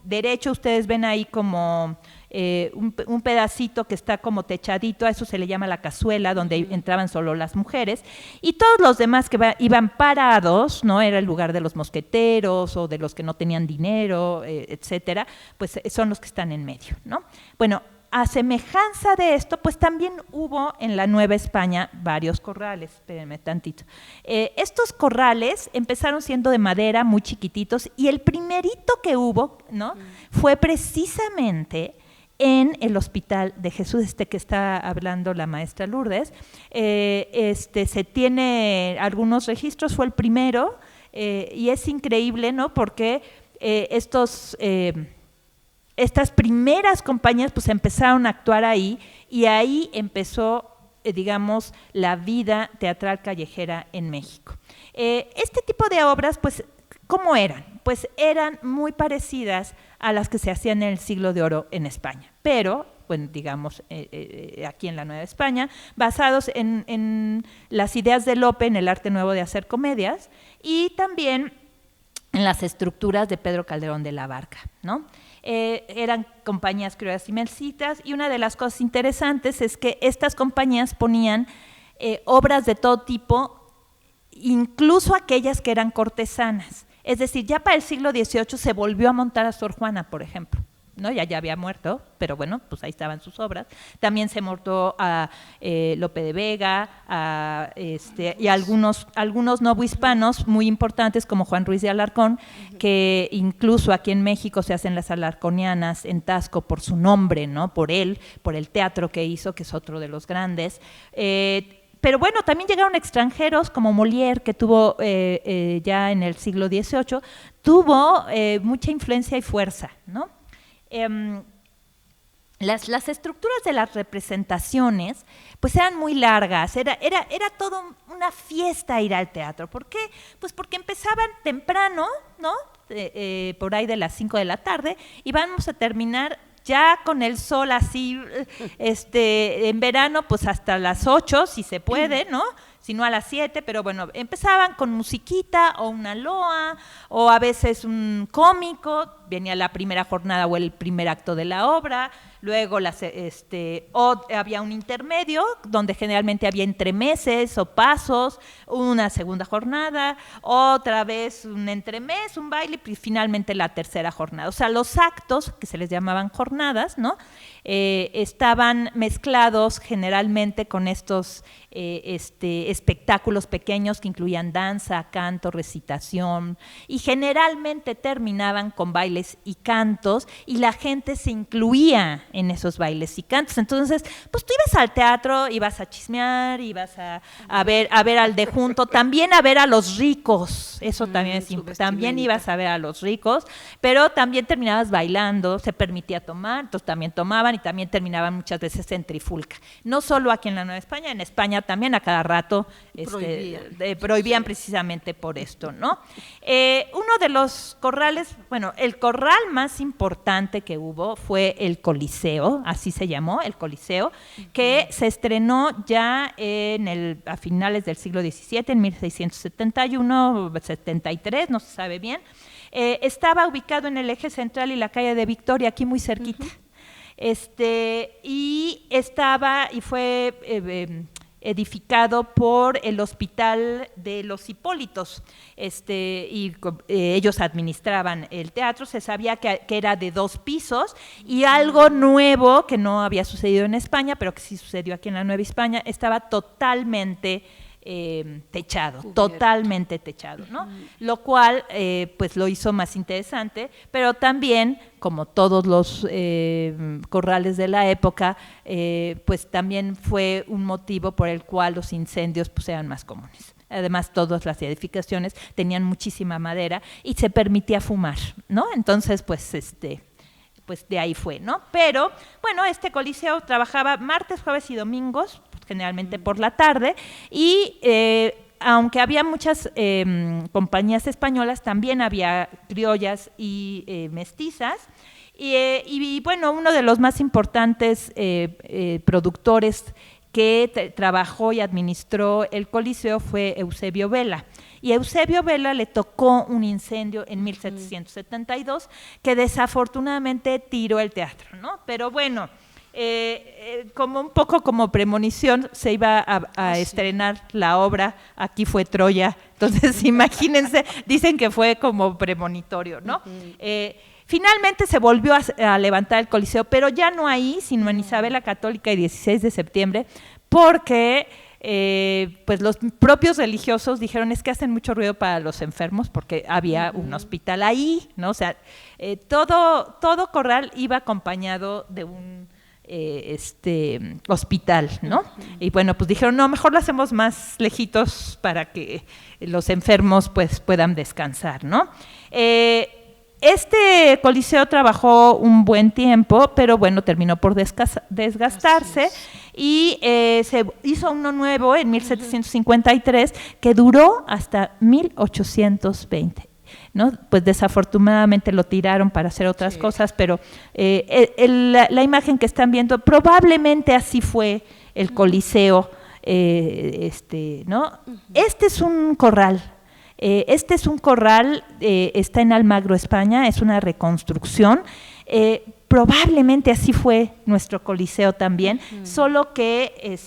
derecho, ustedes ven ahí como un pedacito que está como techadito, a eso se le llama la cazuela, donde entraban solo las mujeres, y todos los demás que iban parados, ¿no? Era el lugar de los mosqueteros o de los que no tenían dinero, etcétera, pues son los que están en medio, ¿no? Bueno, a semejanza de esto, pues también hubo en la Nueva España varios corrales, espérenme tantito. Estos corrales empezaron siendo de madera, muy chiquititos, y el primerito que hubo, ¿no? Fue precisamente en el Hospital de Jesús, que está hablando la maestra Lourdes. Se tiene algunos registros, fue el primero, y es increíble, ¿no? Porque estas primeras compañías pues empezaron a actuar ahí, y ahí empezó, digamos, la vida teatral callejera en México. Este tipo de obras, pues, ¿cómo eran? Pues eran muy parecidas a las que se hacían en el Siglo de Oro en España, pero, bueno, digamos, aquí en la Nueva España, basados en las ideas de Lope en el arte nuevo de hacer comedias, y también en las estructuras de Pedro Calderón de la Barca, ¿no? Eran compañías criollas y mestizas, y una de las cosas interesantes es que estas compañías ponían obras de todo tipo, incluso aquellas que eran cortesanas. Es decir, ya para el siglo XVIII se volvió a montar a Sor Juana, por ejemplo, ¿no? Ya había muerto, pero bueno, pues ahí estaban sus obras. También se montó a Lope de Vega, y algunos novohispanos muy importantes como Juan Ruiz de Alarcón, que incluso aquí en México se hacen las alarconianas en Taxco por su nombre, ¿no? Por él, por el teatro que hizo, que es otro de los grandes. Pero bueno, también llegaron extranjeros como Molière, que tuvo ya en el siglo XVIII, tuvo mucha influencia y fuerza, ¿no? Las estructuras de las representaciones pues eran muy largas, era todo una fiesta ir al teatro. ¿Por qué? Pues porque empezaban temprano, ¿no? Por ahí de las 5 de la tarde, y vamos a terminar ya con el sol así, en verano pues hasta las 8 si se puede, ¿no? Si no a las 7, pero bueno, empezaban con musiquita o una loa o a veces un cómico, venía la primera jornada o el primer acto de la obra, luego había un intermedio donde generalmente había entremeses o pasos, una segunda jornada, otra vez un entremés, un baile y finalmente la tercera jornada. O sea, los actos, que se les llamaban jornadas, ¿no? Estaban mezclados generalmente con estos espectáculos pequeños que incluían danza, canto, recitación, y generalmente terminaban con bailes y cantos, y la gente se incluía en esos bailes y cantos. Entonces, pues tú ibas al teatro, ibas a chismear, ibas a ver al de junto, también a ver a los ricos, eso también es importante, también ibas a ver a los ricos, pero también terminabas bailando, se permitía tomar, entonces también tomaban y también terminaban muchas veces en trifulca. No solo aquí en la Nueva España, en España también a cada rato prohibían precisamente por esto, ¿no? Uno de los corrales, bueno, el corral más importante que hubo fue el Coliseo, así se llamó, el Coliseo, que se estrenó ya a finales del siglo XVII, en 1671, 73, no se sabe bien. Estaba ubicado en el eje central y la calle de Victoria, aquí muy cerquita. Y fue edificado por el Hospital de los Hipólitos, ellos administraban el teatro. Se sabía que era de 2 pisos, y algo nuevo que no había sucedido en España, pero que sí sucedió aquí en la Nueva España, estaba totalmente techado, cubierto. Totalmente techado, ¿no? Lo cual pues lo hizo más interesante, pero también, como todos los corrales de la época, pues también fue un motivo por el cual los incendios pues eran más comunes. Además, todas las edificaciones tenían muchísima madera y se permitía fumar, ¿no? Entonces, pues de ahí fue, ¿no? Pero, bueno, este coliseo trabajaba martes, jueves y domingos, generalmente por la tarde, y aunque había muchas compañías españolas, también había criollas y mestizas, y bueno, uno de los más importantes productores que trabajó y administró el Coliseo fue Eusebio Vela. Y a Eusebio Vela le tocó un incendio en 1772 que desafortunadamente tiró el teatro, ¿no? Pero bueno, como un poco como premonición, se iba a estrenar la obra, aquí fue Troya, entonces imagínense, dicen que fue como premonitorio, ¿no? Finalmente se volvió a levantar el Coliseo, pero ya no ahí, sino en Isabel la Católica y 16 de septiembre, porque pues los propios religiosos dijeron es que hacen mucho ruido para los enfermos, porque había un hospital ahí, ¿no? O sea, todo corral iba acompañado de un hospital, ¿no? Y bueno, pues dijeron, no, mejor lo hacemos más lejitos para que los enfermos pues puedan descansar, ¿no? Este coliseo trabajó un buen tiempo, pero bueno, terminó por desgastarse y se hizo uno nuevo en 1753 que duró hasta 1820. ¿No? Pues desafortunadamente lo tiraron para hacer otras cosas, pero la imagen que están viendo, probablemente así fue el Coliseo, ¿no? Este es un corral. Está en Almagro, España, es una reconstrucción. Probablemente así fue nuestro Coliseo también, solo que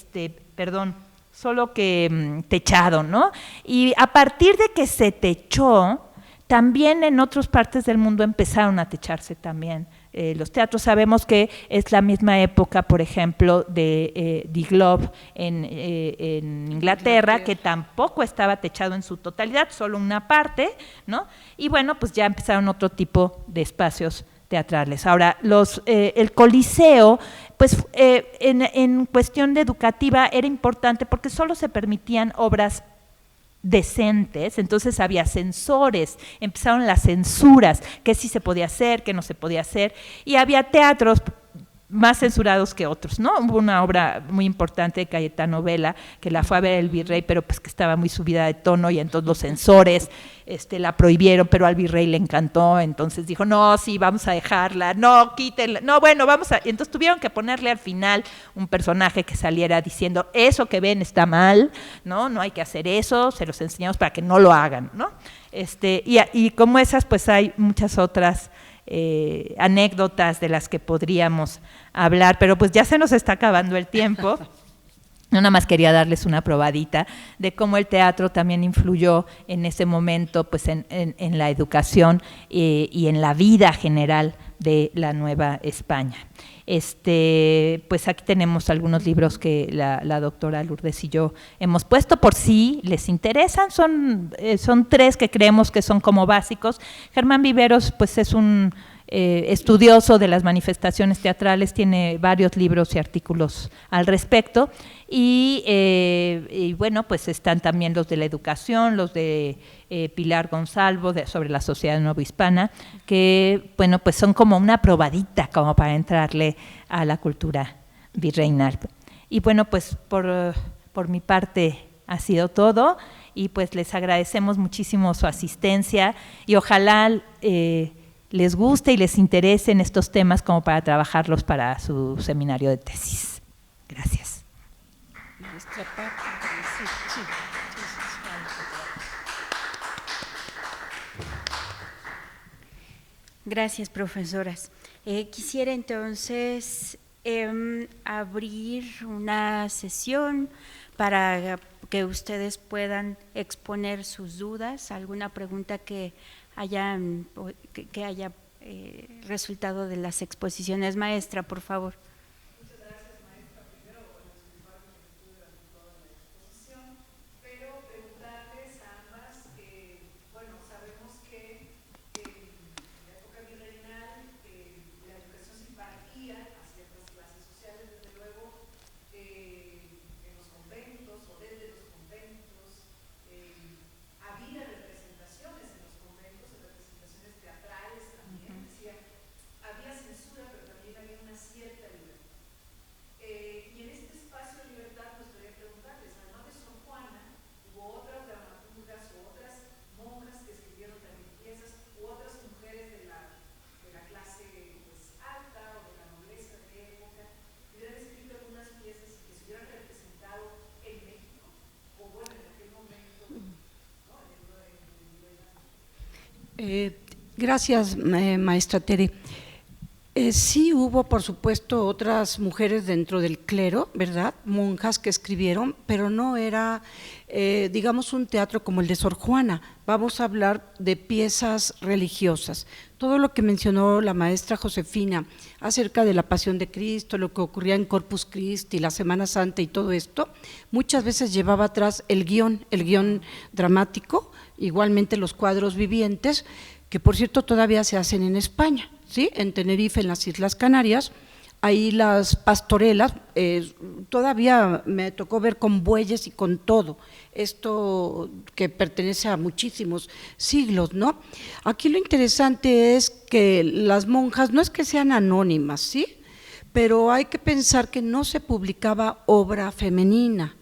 techado, ¿no? Y a partir de que se techó, también en otras partes del mundo empezaron a techarse también los teatros. Sabemos que es la misma época, por ejemplo, de The Globe en Inglaterra, que tampoco estaba techado en su totalidad, solo una parte, ¿no? Y bueno, pues ya empezaron otro tipo de espacios teatrales. Ahora, el Coliseo, pues en cuestión de educativa era importante porque solo se permitían obras decentes, entonces había censores, empezaron las censuras, qué sí se podía hacer, qué no se podía hacer, y había teatros más censurados que otros, ¿no? Hubo una obra muy importante de Cayetano Vela, que la fue a ver el virrey, pero pues que estaba muy subida de tono, y entonces los censores la prohibieron, pero al virrey le encantó, entonces dijo, no, sí, vamos a dejarla, no, quítenla, no, bueno, vamos a… Entonces tuvieron que ponerle al final un personaje que saliera diciendo, eso que ven está mal, ¿no? No hay que hacer eso, se los enseñamos para que no lo hagan, ¿no? Y como esas, pues hay muchas otras anécdotas de las que podríamos hablar, pero pues ya se nos está acabando el tiempo. Yo nada más quería darles una probadita de cómo el teatro también influyó en ese momento, pues en la educación y en la vida general de la Nueva España. Pues aquí tenemos algunos libros que la doctora Lourdes y yo hemos puesto por si les interesan, son 3 que creemos que son como básicos. Germán Viveros pues es un estudioso de las manifestaciones teatrales, tiene varios libros y artículos al respecto, y bueno, pues están también los de la educación, los de Pilar Gonzalvo sobre la sociedad novohispana, que bueno, pues son como una probadita como para entrarle a la cultura virreinal. Y bueno, pues por mi parte ha sido todo, y pues les agradecemos muchísimo su asistencia, y ojalá les guste y les interesen estos temas como para trabajarlos para su seminario de tesis. Gracias. Gracias, profesoras. Quisiera entonces abrir una sesión para que ustedes puedan exponer sus dudas, alguna pregunta que haya resultado de las exposiciones. Maestra, por favor. Muchas gracias, maestra. Primero, disculpar que estuve durante toda la exposición, pero preguntarles a ambas, bueno, sabemos que en la época virreinal la educación se impartía a ciertas clases sociales, desde luego en los conventos o desde los conventos. Había representaciones en los conventos, representaciones teatrales también, decía, había censura, pero también había una cierta libertad. Y en este espacio de libertad, pues quería preguntarles, además de Sor Juana, hubo otras dramaturgas o otras monjas que escribieron también piezas, u otras mujeres de la clase pues, alta o de la nobleza de época, que hubieran escrito algunas piezas y que se hubieran representado en México, o bueno, en aquel momento, ¿no? Gracias, maestra Tere. Sí hubo, por supuesto, otras mujeres dentro del clero, ¿verdad? Monjas que escribieron, pero no era, digamos, un teatro como el de Sor Juana. Vamos a hablar de piezas religiosas. Todo lo que mencionó la maestra Josefina acerca de la Pasión de Cristo, lo que ocurría en Corpus Christi, la Semana Santa y todo esto, muchas veces llevaba atrás el guión dramático, igualmente los cuadros vivientes, que por cierto todavía se hacen en España, ¿sí? En Tenerife, en las Islas Canarias, ahí las pastorelas, todavía me tocó ver con bueyes y con todo, esto que pertenece a muchísimos siglos, ¿no? Aquí lo interesante es que las monjas no es que sean anónimas, ¿sí? Pero hay que pensar que no se publicaba obra femenina.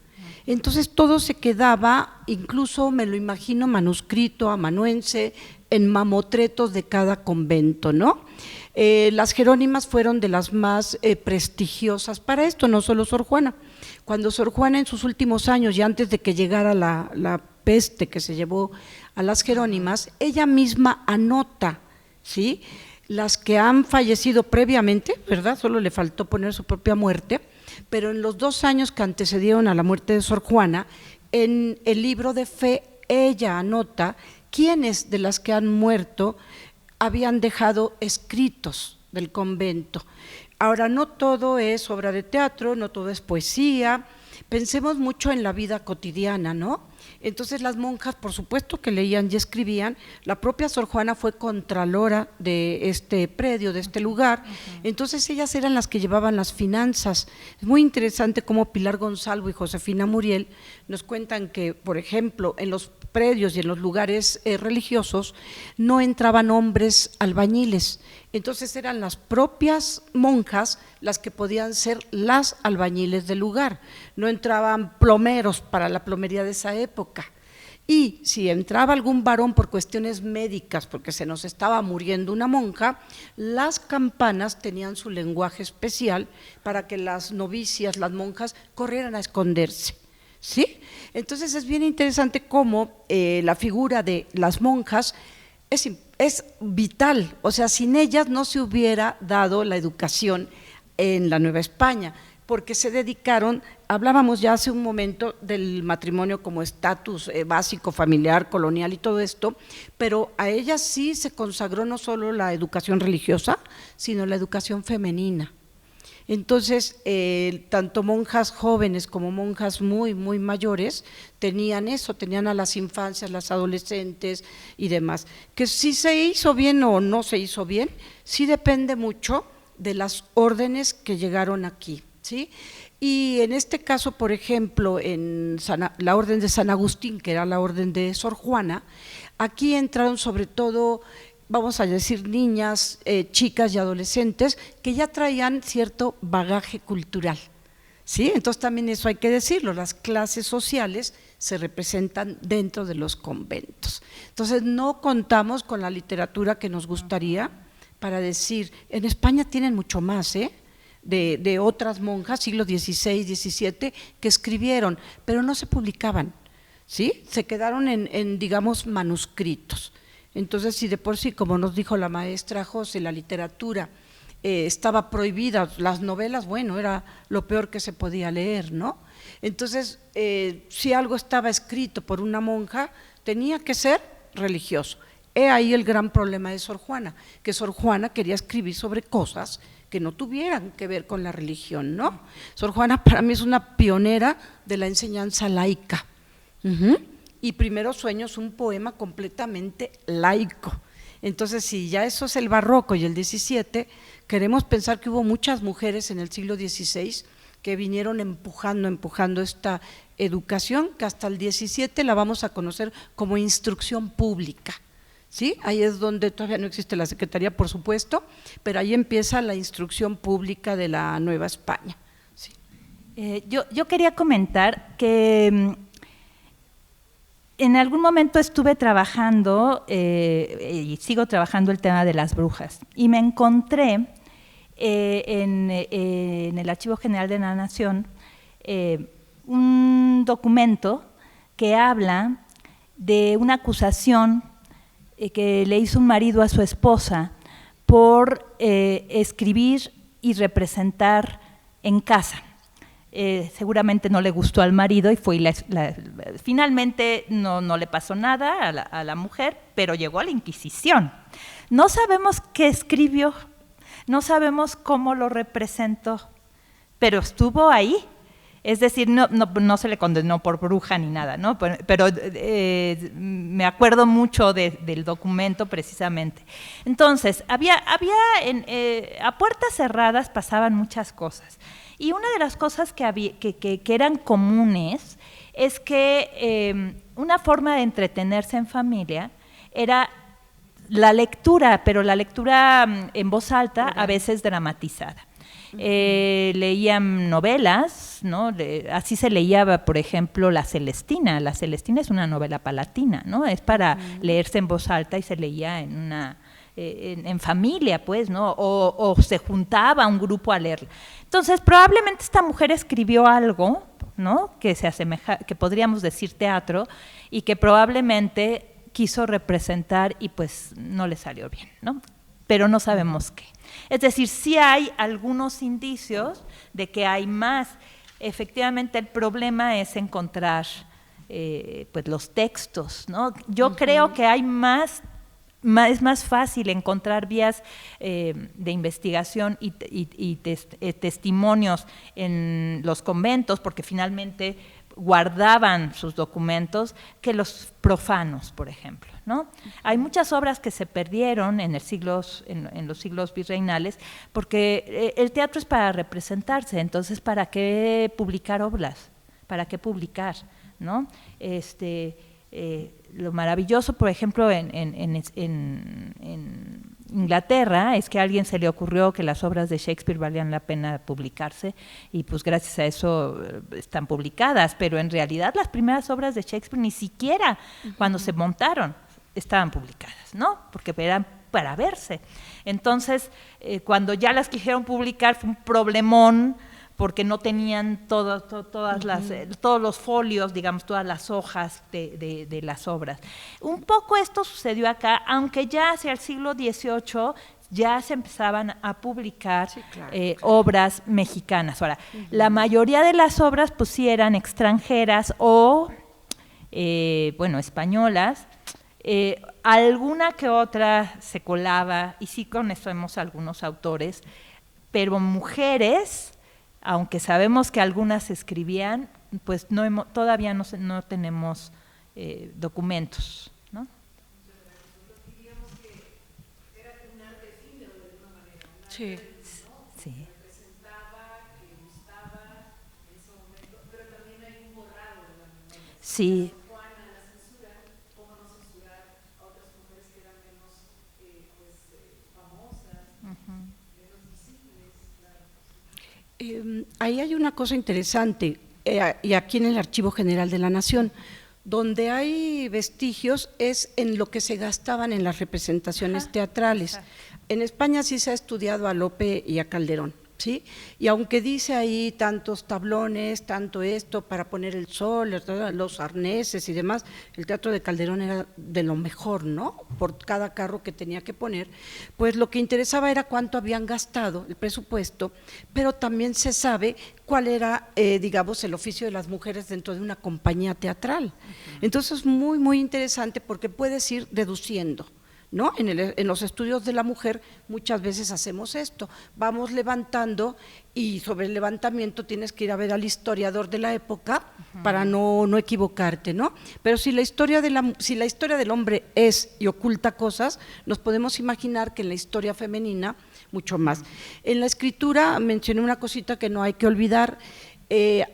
Entonces todo se quedaba, incluso me lo imagino manuscrito amanuense, en mamotretos de cada convento, ¿no? Las Jerónimas fueron de las más prestigiosas para esto, no solo Sor Juana. Cuando Sor Juana en sus últimos años, y antes de que llegara la peste que se llevó a las Jerónimas, ella misma anota, ¿sí? Las que han fallecido previamente, ¿verdad? Solo le faltó poner su propia muerte, pero en los 2 años que antecedieron a la muerte de Sor Juana, en el libro de fe ella anota quiénes de las que han muerto habían dejado escritos del convento. Ahora, no todo es obra de teatro, no todo es poesía, pensemos mucho en la vida cotidiana, ¿no? Entonces las monjas, por supuesto que leían y escribían. La propia Sor Juana fue contralora de este predio, de este lugar, entonces ellas eran las que llevaban las finanzas. Es muy interesante cómo Pilar Gonzalo y Josefina Muriel nos cuentan que, por ejemplo, en los predios y en los lugares religiosos no entraban hombres albañiles, entonces eran las propias monjas las que podían ser las albañiles del lugar, no entraban plomeros para la plomería de esa época. Y si entraba algún varón por cuestiones médicas, porque se nos estaba muriendo una monja, las campanas tenían su lenguaje especial para que las novicias, las monjas, corrieran a esconderse. ¿Sí? Entonces es bien interesante cómo la figura de las monjas es vital, o sea, sin ellas no se hubiera dado la educación en la Nueva España, porque se dedicaron, hablábamos ya hace un momento del matrimonio como estatus básico, familiar, colonial y todo esto, pero a ellas sí se consagró no solo la educación religiosa, sino la educación femenina. Entonces, tanto monjas jóvenes como monjas muy mayores tenían eso, tenían a las infancias, las adolescentes y demás. Que si se hizo bien o no se hizo bien, sí depende mucho de las órdenes que llegaron aquí, ¿sí? Y en este caso, por ejemplo, en la orden de San Agustín, que era la orden de Sor Juana, aquí entraron sobre todo, vamos a decir, niñas, chicas y adolescentes que ya traían cierto bagaje cultural, ¿sí? Entonces también eso hay que decirlo, las clases sociales se representan dentro de los conventos. Entonces no contamos con la literatura que nos gustaría para decir, en España tienen mucho más, de otras monjas, siglo XVI, XVII, que escribieron, pero no se publicaban, ¿sí? Se quedaron en digamos, manuscritos. Entonces, si de por sí, como nos dijo la maestra José, la literatura estaba prohibida, las novelas, bueno, era lo peor que se podía leer, ¿no? Entonces, si algo estaba escrito por una monja, tenía que ser religioso. He ahí el gran problema de Sor Juana, que Sor Juana quería escribir sobre cosas que no tuvieran que ver con la religión, ¿no? Sor Juana para mí es una pionera de la enseñanza laica. Y Primero Sueños, un poema completamente laico. Entonces, si ya eso es el barroco y el XVII, queremos pensar que hubo muchas mujeres en el siglo XVI que vinieron empujando esta educación, que hasta el XVII la vamos a conocer como instrucción pública, ¿sí? Ahí es donde todavía no existe la Secretaría, por supuesto, pero ahí empieza la instrucción pública de la Nueva España. ¿Sí? Yo quería comentar que en algún momento estuve trabajando y sigo trabajando el tema de las brujas y me encontré en el Archivo General de la Nación un documento que habla de una acusación que le hizo un marido a su esposa por escribir y representar en casa. Seguramente no le gustó al marido y fue finalmente no le pasó nada a la mujer, pero llegó a la Inquisición. No sabemos qué escribió, no sabemos cómo lo representó, pero estuvo ahí. Es decir, no se le condenó por bruja ni nada, ¿no? Pero me acuerdo mucho del documento precisamente. Entonces, a puertas cerradas pasaban muchas cosas. Y una de las cosas que eran comunes es que una forma de entretenerse en familia era la lectura, pero la lectura en voz alta, a veces dramatizada. Leían novelas, ¿no? Así se leía, por ejemplo, La Celestina. La Celestina es una novela palatina, ¿no? Es para leerse en voz alta y se leía en familia, pues, ¿no? O se juntaba un grupo a leerla. Entonces, probablemente esta mujer escribió algo, ¿no? Que se asemeja, que podríamos decir teatro, y que probablemente quiso representar y pues no le salió bien, ¿no? Pero no sabemos qué. Es decir, sí hay algunos indicios de que hay más. Efectivamente, el problema es encontrar pues los textos, ¿no? Yo creo que hay es más fácil encontrar vías de investigación y testimonios en los conventos, porque finalmente guardaban sus documentos que los profanos, por ejemplo, ¿no? Hay muchas obras que se perdieron en los siglos virreinales porque el teatro es para representarse, entonces ¿para qué publicar obras? ¿Para qué publicar? ¿No? Lo maravilloso, por ejemplo, en Inglaterra es que a alguien se le ocurrió que las obras de Shakespeare valían la pena publicarse y pues gracias a eso están publicadas, pero en realidad las primeras obras de Shakespeare ni siquiera cuando se montaron estaban publicadas, ¿no? Porque eran para verse. Entonces, cuando ya las quisieron publicar fue un problemón porque no tenían todos los folios, digamos, todas las hojas de las obras. Un poco esto sucedió acá, aunque ya hacia el siglo XVIII ya se empezaban a publicar obras mexicanas. Ahora, la mayoría de las obras pues sí eran extranjeras o, españolas. Alguna que otra se colaba, y sí conocemos algunos autores, pero mujeres, aunque sabemos que algunas escribían, pues todavía no tenemos documentos, ¿no? Sí. Sí. Sí. Ahí hay una cosa interesante, y aquí en el Archivo General de la Nación, donde hay vestigios es en lo que se gastaban en las representaciones teatrales. En España sí se ha estudiado a Lope y a Calderón, ¿sí? Y aunque dice ahí tantos tablones, tanto esto para poner el sol, los arneses y demás, el teatro de Calderón era de lo mejor, ¿no? Por cada carro que tenía que poner, pues lo que interesaba era cuánto habían gastado, el presupuesto, pero también se sabe cuál era, digamos, el oficio de las mujeres dentro de una compañía teatral. Entonces es muy, muy interesante porque puedes ir deduciendo, ¿no? En los estudios de la mujer muchas veces hacemos esto, vamos levantando y sobre el levantamiento tienes que ir a ver al historiador de la época para no equivocarte, ¿no? Pero si la historia del hombre es y oculta cosas, nos podemos imaginar que en la historia femenina mucho más. En la escritura mencioné una cosita que no hay que olvidar,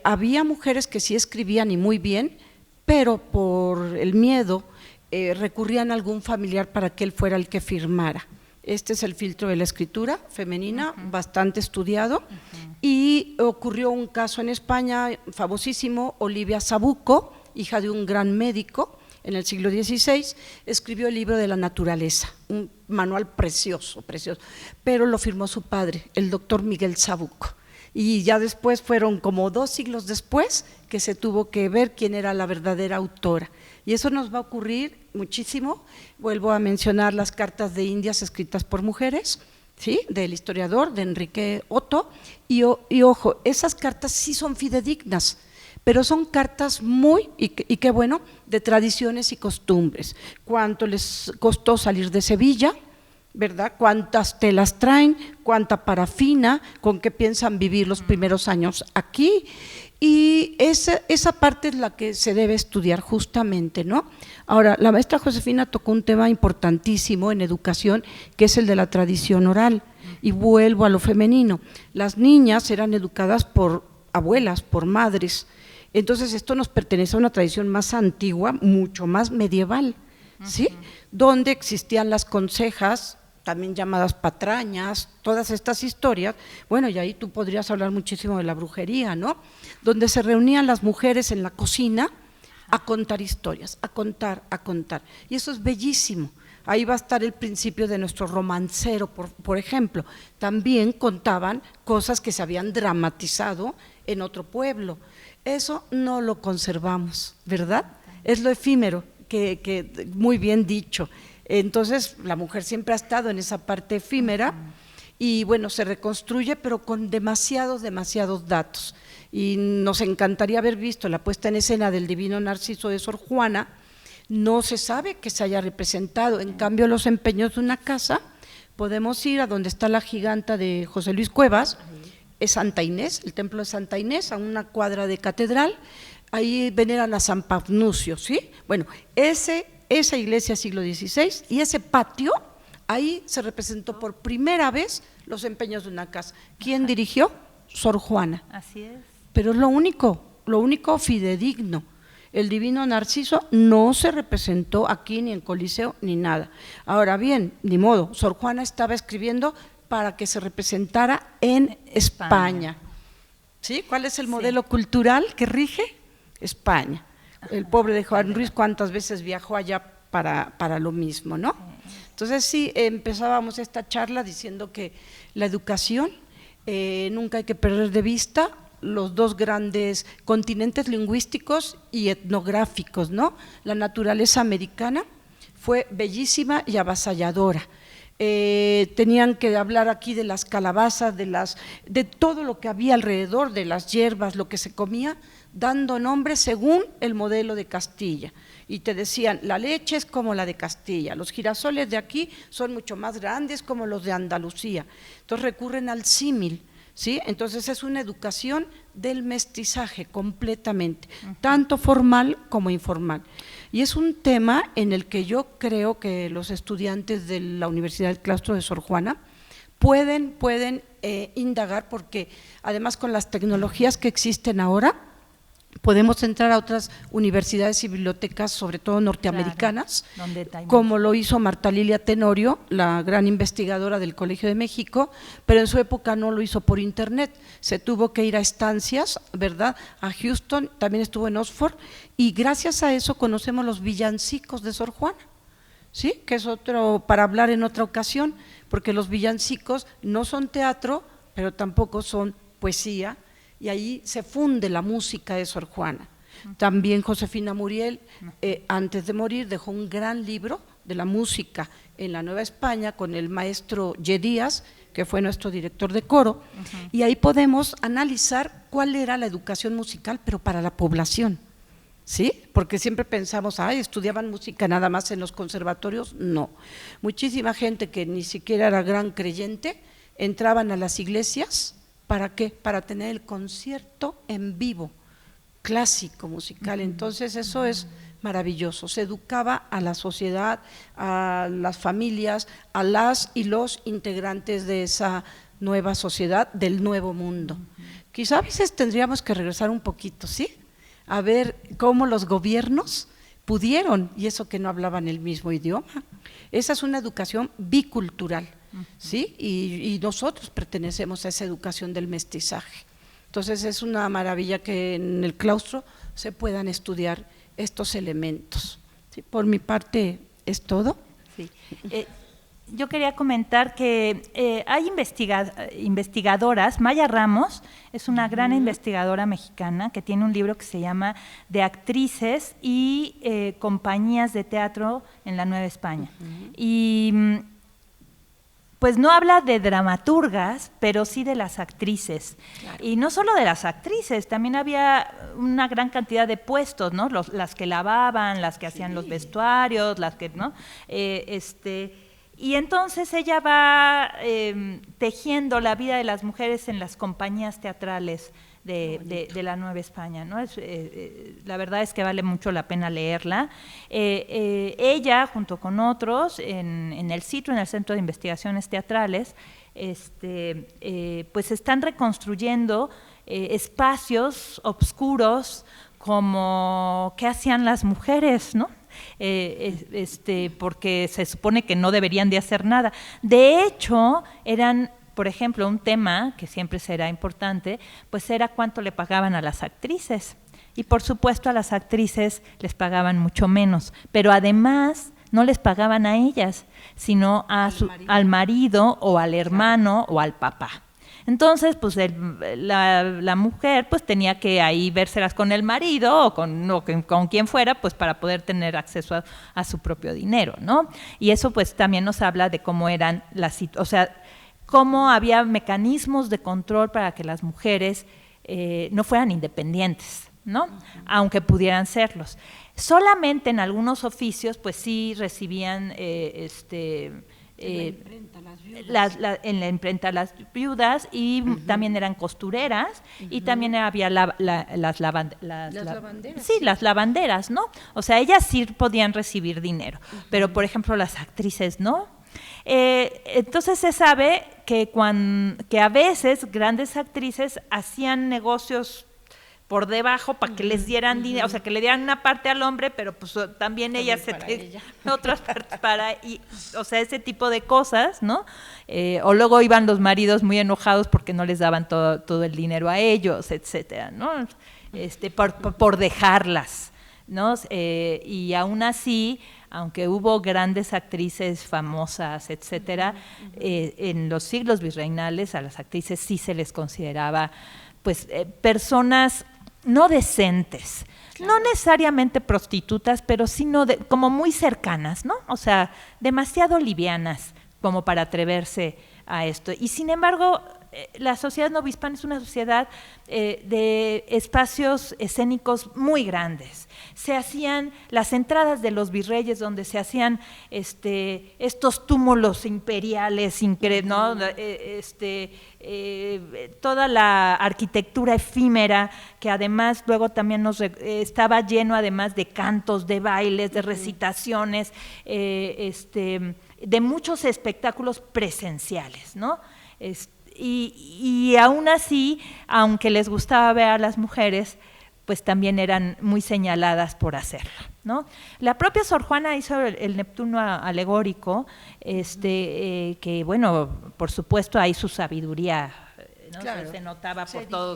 había mujeres que sí escribían y muy bien, pero por el miedo recurrían a algún familiar para que él fuera el que firmara. Este es el filtro de la escritura femenina, bastante estudiado, y ocurrió un caso en España famosísimo. Olivia Sabuco, hija de un gran médico en el siglo XVI, escribió el libro de la naturaleza, un manual precioso, precioso, pero lo firmó su padre, el doctor Miguel Sabuco. Y ya después fueron como 2 siglos después que se tuvo que ver quién era la verdadera autora. Y eso nos va a ocurrir muchísimo. Vuelvo a mencionar las cartas de Indias escritas por mujeres, ¿sí? Del historiador, de Enrique Otto, y ojo, esas cartas sí son fidedignas, pero son cartas y qué bueno, de tradiciones y costumbres. ¿Cuánto les costó salir de Sevilla? ¿Verdad? ¿Cuántas telas traen? ¿Cuánta parafina? ¿Con qué piensan vivir los primeros años aquí? Y esa parte es la que se debe estudiar justamente, ¿no? Ahora, la maestra Josefina tocó un tema importantísimo en educación, que es el de la tradición oral, y vuelvo a lo femenino. Las niñas eran educadas por abuelas, por madres, entonces esto nos pertenece a una tradición más antigua, mucho más medieval, ¿sí? Donde existían las consejas, también llamadas patrañas, todas estas historias. Bueno, y ahí tú podrías hablar muchísimo de la brujería, ¿no? Donde se reunían las mujeres en la cocina a contar historias, a contar, y eso es bellísimo. Ahí va a estar el principio de nuestro romancero, por ejemplo. También contaban cosas que se habían dramatizado en otro pueblo. Eso no lo conservamos, ¿verdad? Es lo efímero, que muy bien dicho. Entonces la mujer siempre ha estado en esa parte efímera y bueno, se reconstruye pero con demasiados datos, y nos encantaría haber visto la puesta en escena del Divino Narciso de Sor Juana. No se sabe que se haya representado, en cambio los empeños de una casa, podemos ir a donde está la giganta de José Luis Cuevas, es Santa Inés, el templo de Santa Inés, a una cuadra de catedral. ahí veneran a San Pafnucio, ¿sí? Bueno, esa iglesia siglo XVI y ese patio, ahí se representó por primera vez los empeños de una casa. ¿Quién dirigió? Sor Juana. Así es. Pero es lo único fidedigno. El Divino Narciso no se representó aquí ni en Coliseo ni nada. Ahora bien, ni modo, Sor Juana estaba escribiendo para que se representara en España. ¿Sí? ¿Cuál es el modelo cultural que rige? España. El pobre de Juan Ruiz, ¿cuántas veces viajó allá para lo mismo, no? Entonces sí, empezábamos esta charla diciendo que la educación nunca hay que perder de vista los dos grandes continentes lingüísticos y etnográficos, ¿no? La naturaleza americana fue bellísima y avasalladora. Tenían que hablar aquí de las calabazas, de todo lo que había alrededor, de las hierbas, lo que se comía, dando nombre según el modelo de Castilla. Y te decían, la leche es como la de Castilla, los girasoles de aquí son mucho más grandes como los de Andalucía. Entonces recurren al símil, ¿sí? Entonces es una educación del mestizaje completamente, tanto formal como informal. Y es un tema en el que yo creo que los estudiantes de la Universidad del Claustro de Sor Juana pueden indagar, porque además con las tecnologías que existen ahora, podemos entrar a otras universidades y bibliotecas, sobre todo norteamericanas, claro, como lo hizo Marta Lilia Tenorio, la gran investigadora del Colegio de México, pero en su época no lo hizo por internet, se tuvo que ir a estancias, ¿verdad?, a Houston, también estuvo en Oxford, y gracias a eso conocemos los villancicos de Sor Juana, ¿sí?, que es otro para hablar en otra ocasión, porque los villancicos no son teatro, pero tampoco son poesía, y ahí se funde la música de Sor Juana. También Josefina Muriel, antes de morir, dejó un gran libro de la música en la Nueva España con el maestro Ye Díaz, que fue nuestro director de coro, y ahí podemos analizar cuál era la educación musical, pero para la población, ¿sí? Porque siempre pensamos, estudiaban música nada más en los conservatorios, no. Muchísima gente que ni siquiera era gran creyente, entraban a las iglesias. ¿Para qué? Para tener el concierto en vivo, clásico, musical. Entonces eso es maravilloso, se educaba a la sociedad, a las familias, a las y los integrantes de esa nueva sociedad, del nuevo mundo. Quizá a veces tendríamos que regresar un poquito, ¿sí?, a ver cómo los gobiernos pudieron, y eso que no hablaban el mismo idioma. Esa es una educación bicultural, ¿sí? Y nosotros pertenecemos a esa educación del mestizaje. Entonces es una maravilla que en el claustro se puedan estudiar estos elementos. ¿Sí? Por mi parte es todo. Sí. Yo quería comentar que hay investigadoras. Maya Ramos es una gran investigadora mexicana que tiene un libro que se llama De actrices y compañías de teatro en la Nueva España. Y pues no habla de dramaturgas, pero sí de las actrices. Claro. Y no solo de las actrices, también había una gran cantidad de puestos, ¿no? Las que lavaban, las que hacían los vestuarios, las que, ¿no? Y entonces ella va tejiendo la vida de las mujeres en las compañías teatrales de la Nueva España, ¿no? La verdad es que vale mucho la pena leerla. Ella, junto con otros, en el CITRO, en el Centro de Investigaciones Teatrales, pues están reconstruyendo espacios oscuros como qué hacían las mujeres, ¿no? Porque se supone que no deberían de hacer nada. De hecho, eran, por ejemplo, un tema que siempre será importante, pues era cuánto le pagaban a las actrices. Y por supuesto a las actrices les pagaban mucho menos, pero además no les pagaban a ellas, sino al marido o al hermano o al papá. Entonces, pues la mujer pues tenía que ahí vérselas con el marido o con quien fuera, pues para poder tener acceso a su propio dinero, ¿no? Y eso pues también nos habla de cómo eran cómo había mecanismos de control para que las mujeres no fueran independientes, ¿no? Aunque pudieran serlos. Solamente en algunos oficios, pues sí recibían en la imprenta Las Viudas, y también eran costureras, y también había las lavanderas. Sí, las lavanderas, ¿no? O sea, ellas sí podían recibir dinero, pero por ejemplo las actrices no. Entonces se sabe que a veces grandes actrices hacían negocios por debajo para que les dieran dinero, o sea, que le dieran una parte al hombre, pero pues también ellas otras partes o sea, ese tipo de cosas, ¿no? O luego iban los maridos muy enojados porque no les daban todo el dinero a ellos, etcétera, ¿no? Por dejarlas, ¿no? Y aún así, aunque hubo grandes actrices famosas, etcétera, en los siglos virreinales a las actrices sí se les consideraba, pues, personas no decentes, no necesariamente prostitutas, pero sino como muy cercanas, ¿no? O sea, demasiado livianas como para atreverse a esto. Y sin embargo, la sociedad novohispana es una sociedad de espacios escénicos muy grandes. Se hacían las entradas de los virreyes, donde se hacían estos túmulos imperiales, ¿no? Toda la arquitectura efímera, que además luego también estaba lleno además de cantos, de bailes, de recitaciones, de muchos espectáculos presenciales, ¿no? Y aún así, aunque les gustaba ver a las mujeres, pues también eran muy señaladas por hacerlo, ¿no? La propia Sor Juana hizo el Neptuno alegórico, que bueno, por supuesto hay su sabiduría, ¿no? Claro. Se notaba por todo,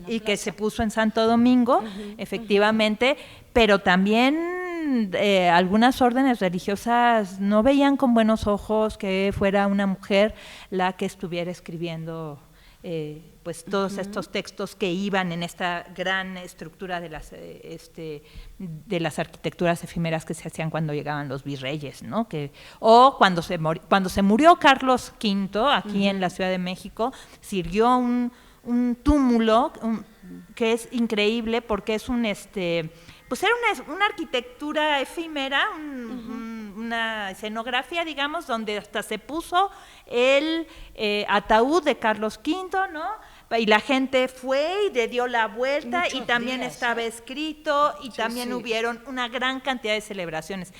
y que se puso en Santo Domingo, efectivamente, pero también algunas órdenes religiosas no veían con buenos ojos que fuera una mujer la que estuviera escribiendo pues todos estos textos que iban en esta gran estructura de las arquitecturas efímeras que se hacían cuando llegaban los virreyes, ¿no? O cuando se murió Carlos V aquí en la Ciudad de México, sirvió un túmulo que es increíble porque es pues era una arquitectura efímera, una escenografía, digamos, donde hasta se puso el ataúd de Carlos V, ¿no? Y la gente fue y le dio la vuelta. Muchos y también días, estaba escrito, y también hubieron una gran cantidad de celebraciones.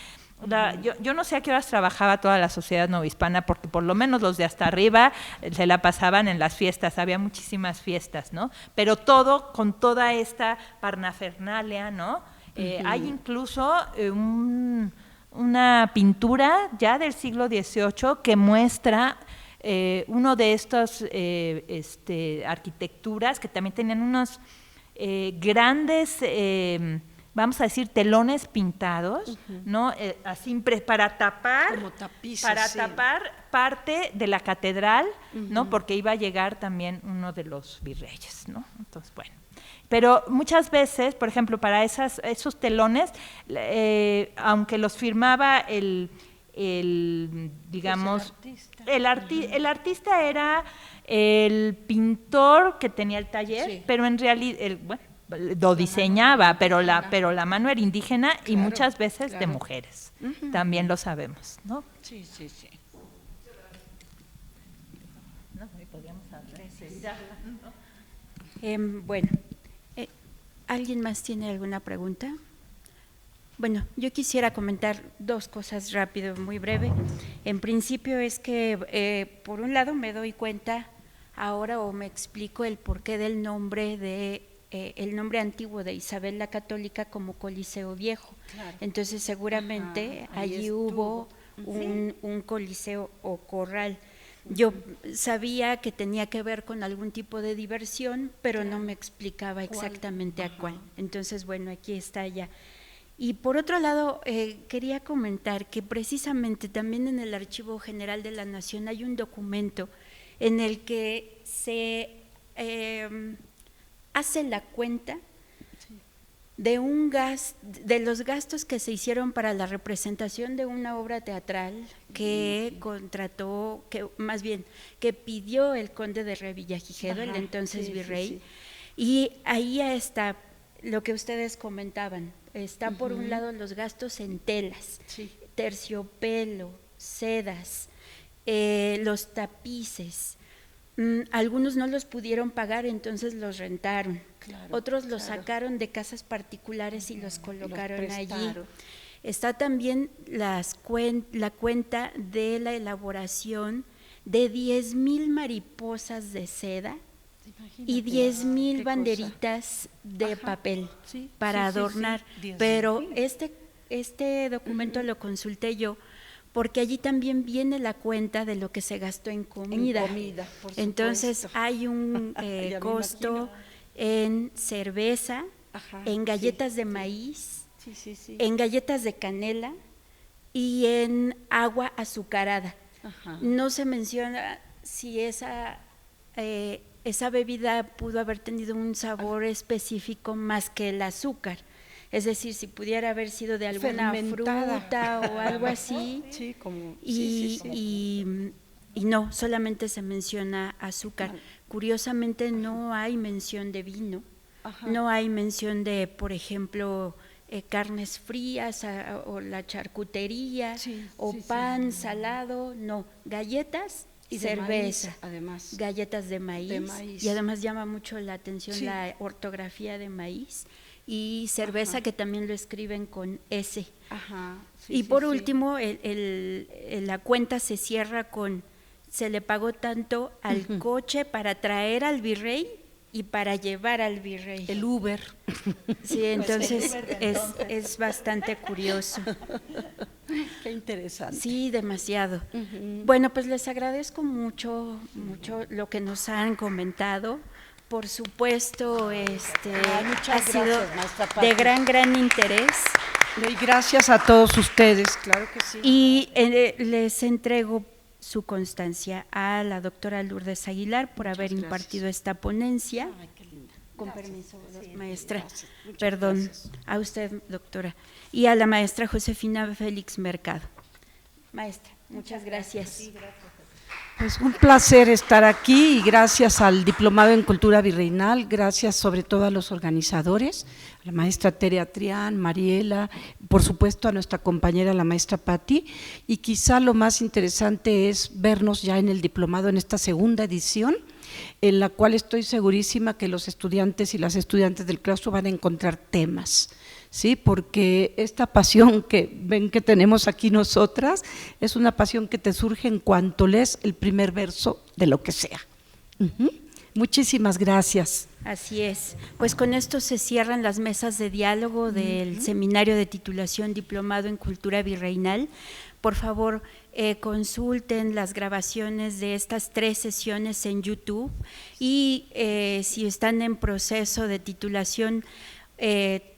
Yo no sé a qué horas trabajaba toda la sociedad novohispana, porque por lo menos los de hasta arriba se la pasaban en las fiestas, había muchísimas fiestas, ¿no? Pero todo con toda esta parnafernalia, ¿no? Hay incluso una pintura ya del siglo XVIII que muestra uno de estas arquitecturas que también tenían unos grandes, vamos a decir, telones pintados, ¿no? Así para tapar, como tapices, tapar parte de la catedral, ¿no? Porque iba a llegar también uno de los virreyes, ¿no? Entonces, bueno. Pero muchas veces, por ejemplo, para esos telones, aunque los firmaba digamos, el artista era el pintor que tenía el taller, pero en realidad, lo diseñaba, pero la mano era indígena, y muchas veces de mujeres. También lo sabemos, ¿no? Sí. No, podríamos hablar. Bueno, ¿alguien más tiene alguna pregunta? Bueno, yo quisiera comentar dos cosas rápido, muy breve. En principio es que, por un lado, me doy cuenta ahora, o me explico el porqué del nombre el nombre antiguo de Isabel la Católica como Coliseo Viejo. Claro. Entonces, seguramente allí hubo un coliseo o corral. Yo sabía que tenía que ver con algún tipo de diversión, pero no me explicaba exactamente a cuál. Entonces, bueno, aquí está ya. Y por otro lado, quería comentar que precisamente también en el Archivo General de la Nación hay un documento en el que se hace la cuenta de los gastos que se hicieron para la representación de una obra teatral que contrató, que pidió el conde de Revillagigedo, el entonces virrey, y ahí está lo que ustedes comentaban. Está por un lado los gastos en telas, terciopelo, sedas, los tapices. Algunos no los pudieron pagar, entonces los rentaron. Claro, Otros los claro. sacaron de casas particulares y los colocaron allí. prestaron. Está también la cuenta de la elaboración de 10,000 mariposas de seda y 10,000 qué cosa. banderitas de Ajá. papel Sí, para sí, sí, adornar. sí. 10,000. Pero este documento lo consulté yo porque allí también viene la cuenta de lo que se gastó en comida. En comida, por Entonces supuesto. hay un Ya me costo imagino. en cerveza, Ajá, en galletas sí, de sí. maíz, Sí. en galletas de canela y en agua azucarada. Ajá. No se menciona si esa bebida pudo haber tenido un sabor específico más que el azúcar. Es decir, si pudiera haber sido de alguna Fermentada. fruta o algo así. Sí, como Y no, solamente se menciona azúcar. Vale. Curiosamente no hay mención de vino, Ajá. no hay mención de, por ejemplo, carnes frías o la charcutería Sí, o sí, sí. pan salado, no, galletas y de cerveza. maíz, además. Galletas de maíz, y además llama mucho la atención Sí. la ortografía de maíz y cerveza, Ajá. que también lo escriben con S. Ajá. Y por último, la cuenta se cierra con: se le pagó tanto al coche para traer al virrey y para llevar al virrey. el Uber. Sí, entonces es bastante curioso. Qué interesante. Sí, demasiado. Bueno, pues les agradezco mucho lo que nos han comentado. Por supuesto, muchas ha sido gracias, maestra Pati. de gran interés. Y gracias a todos ustedes, claro que sí. Y les entrego su constancia a la doctora Lourdes Aguilar por haber gracias. impartido esta ponencia. Ay, qué linda. Con permiso, maestra. gracias. Muchas Perdón, gracias. a usted, doctora. Y a la maestra Josefina Félix Mercado. Maestra, muchas gracias. Pues un placer estar aquí y gracias al Diplomado en Cultura Virreinal, gracias sobre todo a los organizadores, a la maestra Tere Atrián, Mariela, por supuesto a nuestra compañera la maestra Pati, y quizá lo más interesante es vernos ya en el diplomado en esta segunda edición, en la cual estoy segurísima que los estudiantes y las estudiantes del claustro van a encontrar temas, ¿sí? Porque esta pasión que ven que tenemos aquí nosotras es una pasión que te surge en cuanto lees el primer verso de lo que sea. Muchísimas gracias. Así es. Pues con esto se cierran las mesas de diálogo del Seminario de Titulación Diplomado en Cultura Virreinal. Por favor, consulten las grabaciones de estas 3 sesiones en YouTube y si están en proceso de titulación,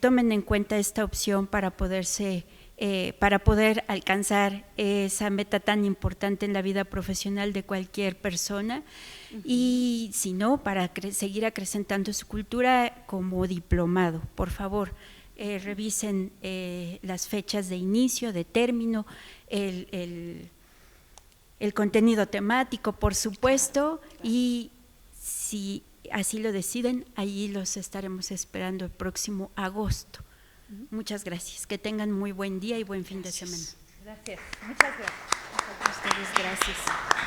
tomen en cuenta esta opción para poder alcanzar esa meta tan importante en la vida profesional de cualquier persona, y si no, para seguir acrecentando su cultura como diplomado. Por favor, revisen las fechas de inicio, de término, el contenido temático, por supuesto, y si así lo deciden, allí los estaremos esperando el próximo agosto. Muchas gracias. Que tengan muy buen día y buen fin de semana. Gracias. Muchas gracias. A ustedes, gracias.